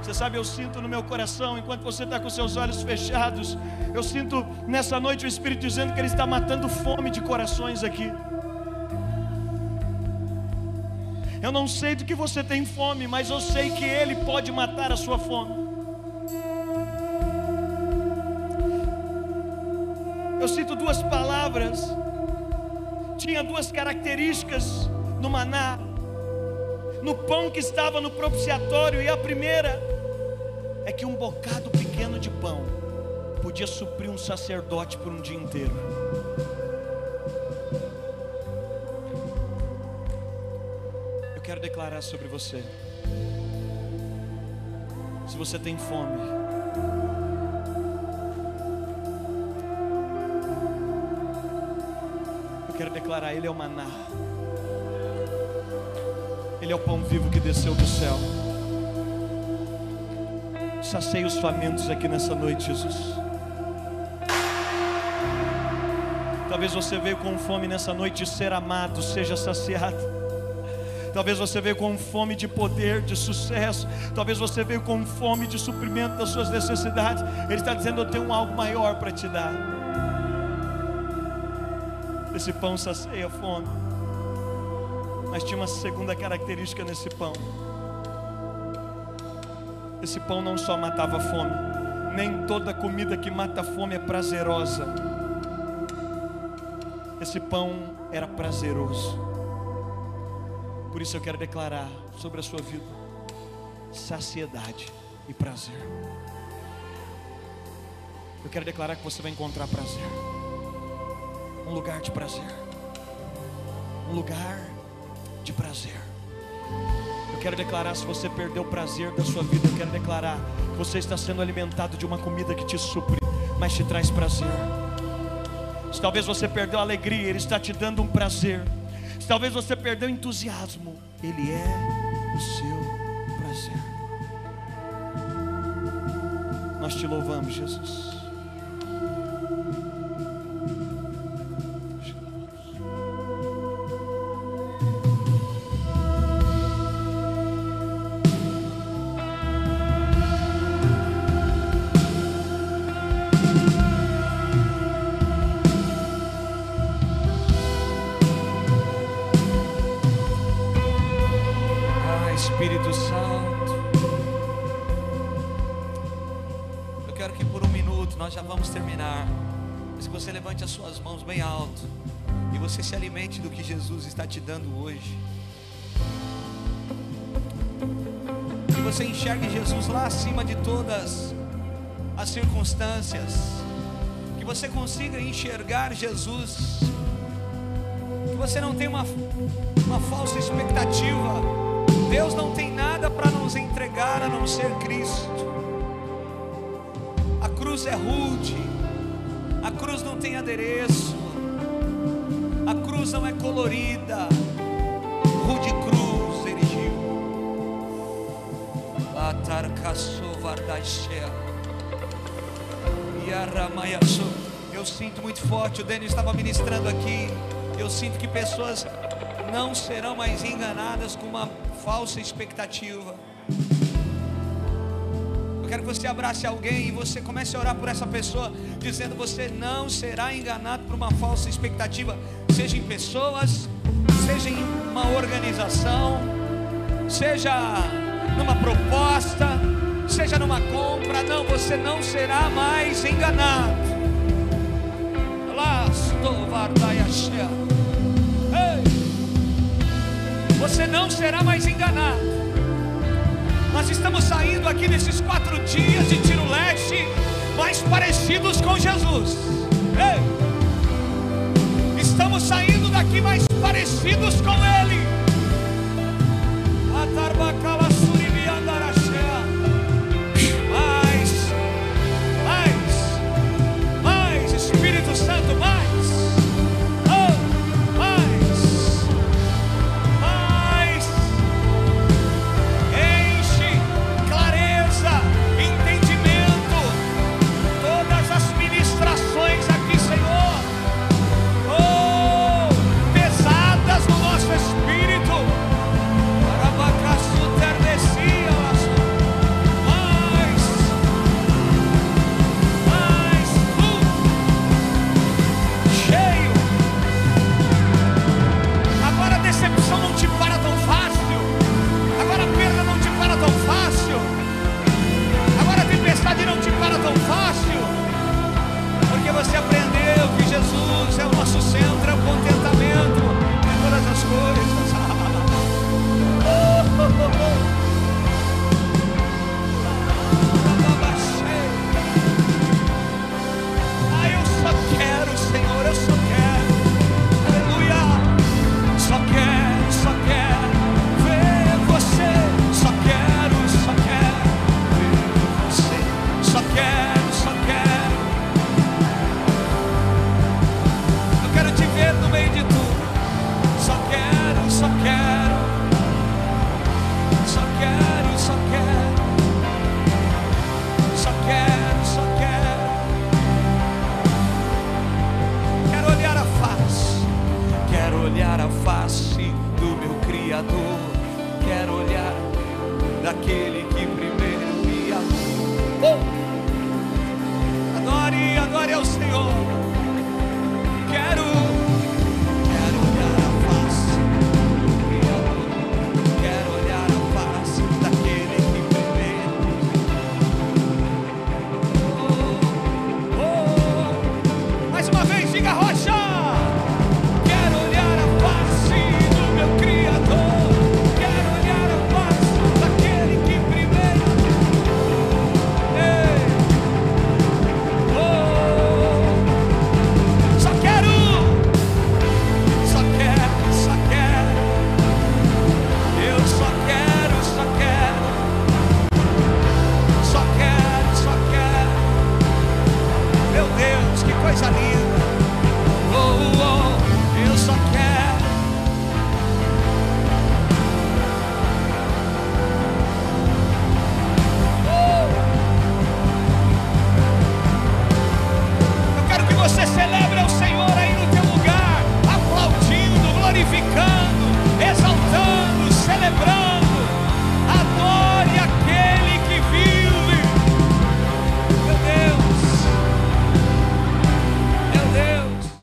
Você sabe, eu sinto no meu coração, enquanto você está com seus olhos fechados, eu sinto nessa noite o Espírito dizendo que Ele está matando fome de corações aqui. Eu não sei do que você tem fome, mas eu sei que Ele pode matar a sua fome. Eu sinto duas palavras, tinha duas características no maná, no pão que estava no propiciatório, e a primeira é que um bocado pequeno de pão podia suprir um sacerdote por um dia inteiro. Eu quero declarar sobre você. Se você tem fome, eu quero declarar: Ele é o maná. Ele é o pão vivo que desceu do céu. Sacia os famintos aqui nessa noite, Jesus. Talvez você veio com fome nessa noite de ser amado, seja saciado. Talvez você veio com fome de poder, de sucesso. Talvez você veio com fome de suprimento das suas necessidades. Ele está dizendo: eu tenho algo maior para te dar. Esse pão sacia a fome. Mas tinha uma segunda característica nesse pão. Esse pão não só matava a fome. Nem toda comida que mata a fome é prazerosa. Esse pão era prazeroso. Por isso eu quero declarar sobre a sua vida saciedade e prazer. Eu quero declarar que você vai encontrar prazer. Um lugar de prazer. Um lugar de prazer. Eu quero declarar, se você perdeu o prazer da sua vida, eu quero declarar que você está sendo alimentado de uma comida que te supre, mas te traz prazer. Se talvez você perdeu a alegria, Ele está te dando um prazer. Se talvez você perdeu o entusiasmo, Ele é o seu prazer. Nós te louvamos, Jesus. Espírito Santo, eu quero que por um minuto, nós já vamos terminar, mas que você levante as suas mãos bem alto e você se alimente do que Jesus está te dando hoje. Que você enxergue Jesus lá acima de todas as circunstâncias, que você consiga enxergar Jesus, que você não tenha uma falsa expectativa. Deus não tem nada para nos entregar. lugar a não ser Cristo. A cruz é rude, a cruz não tem adereço, a cruz não é colorida. Rude cruz erigiu. Eu sinto muito forte, o Daniel estava ministrando aqui. Eu sinto que pessoas não serão mais enganadas com uma falsa expectativa. Eu quero que você abrace alguém e você comece a orar por essa pessoa, dizendo: você não será enganado por uma falsa expectativa, seja em pessoas, seja em uma organização, seja numa proposta, seja numa compra. Não, você não será mais enganado. Você não será mais enganado. Nós estamos saindo aqui nesses 4 dias de Tiro Leste mais parecidos com Jesus. Ei! Estamos saindo daqui mais parecidos com Ele. Mais Espírito Santo, mais. Você aprendeu que Jesus é o nosso centro, é o contentamento em todas as coisas. Eu só quero, Senhor, eu só quero. Aleluia. Só quero ver você. Só quero ver você. Só quero. No meio de tudo, só quero. Quero olhar a face do meu Criador. Quero olhar daquele que primeiro me amou. Adore ao Senhor.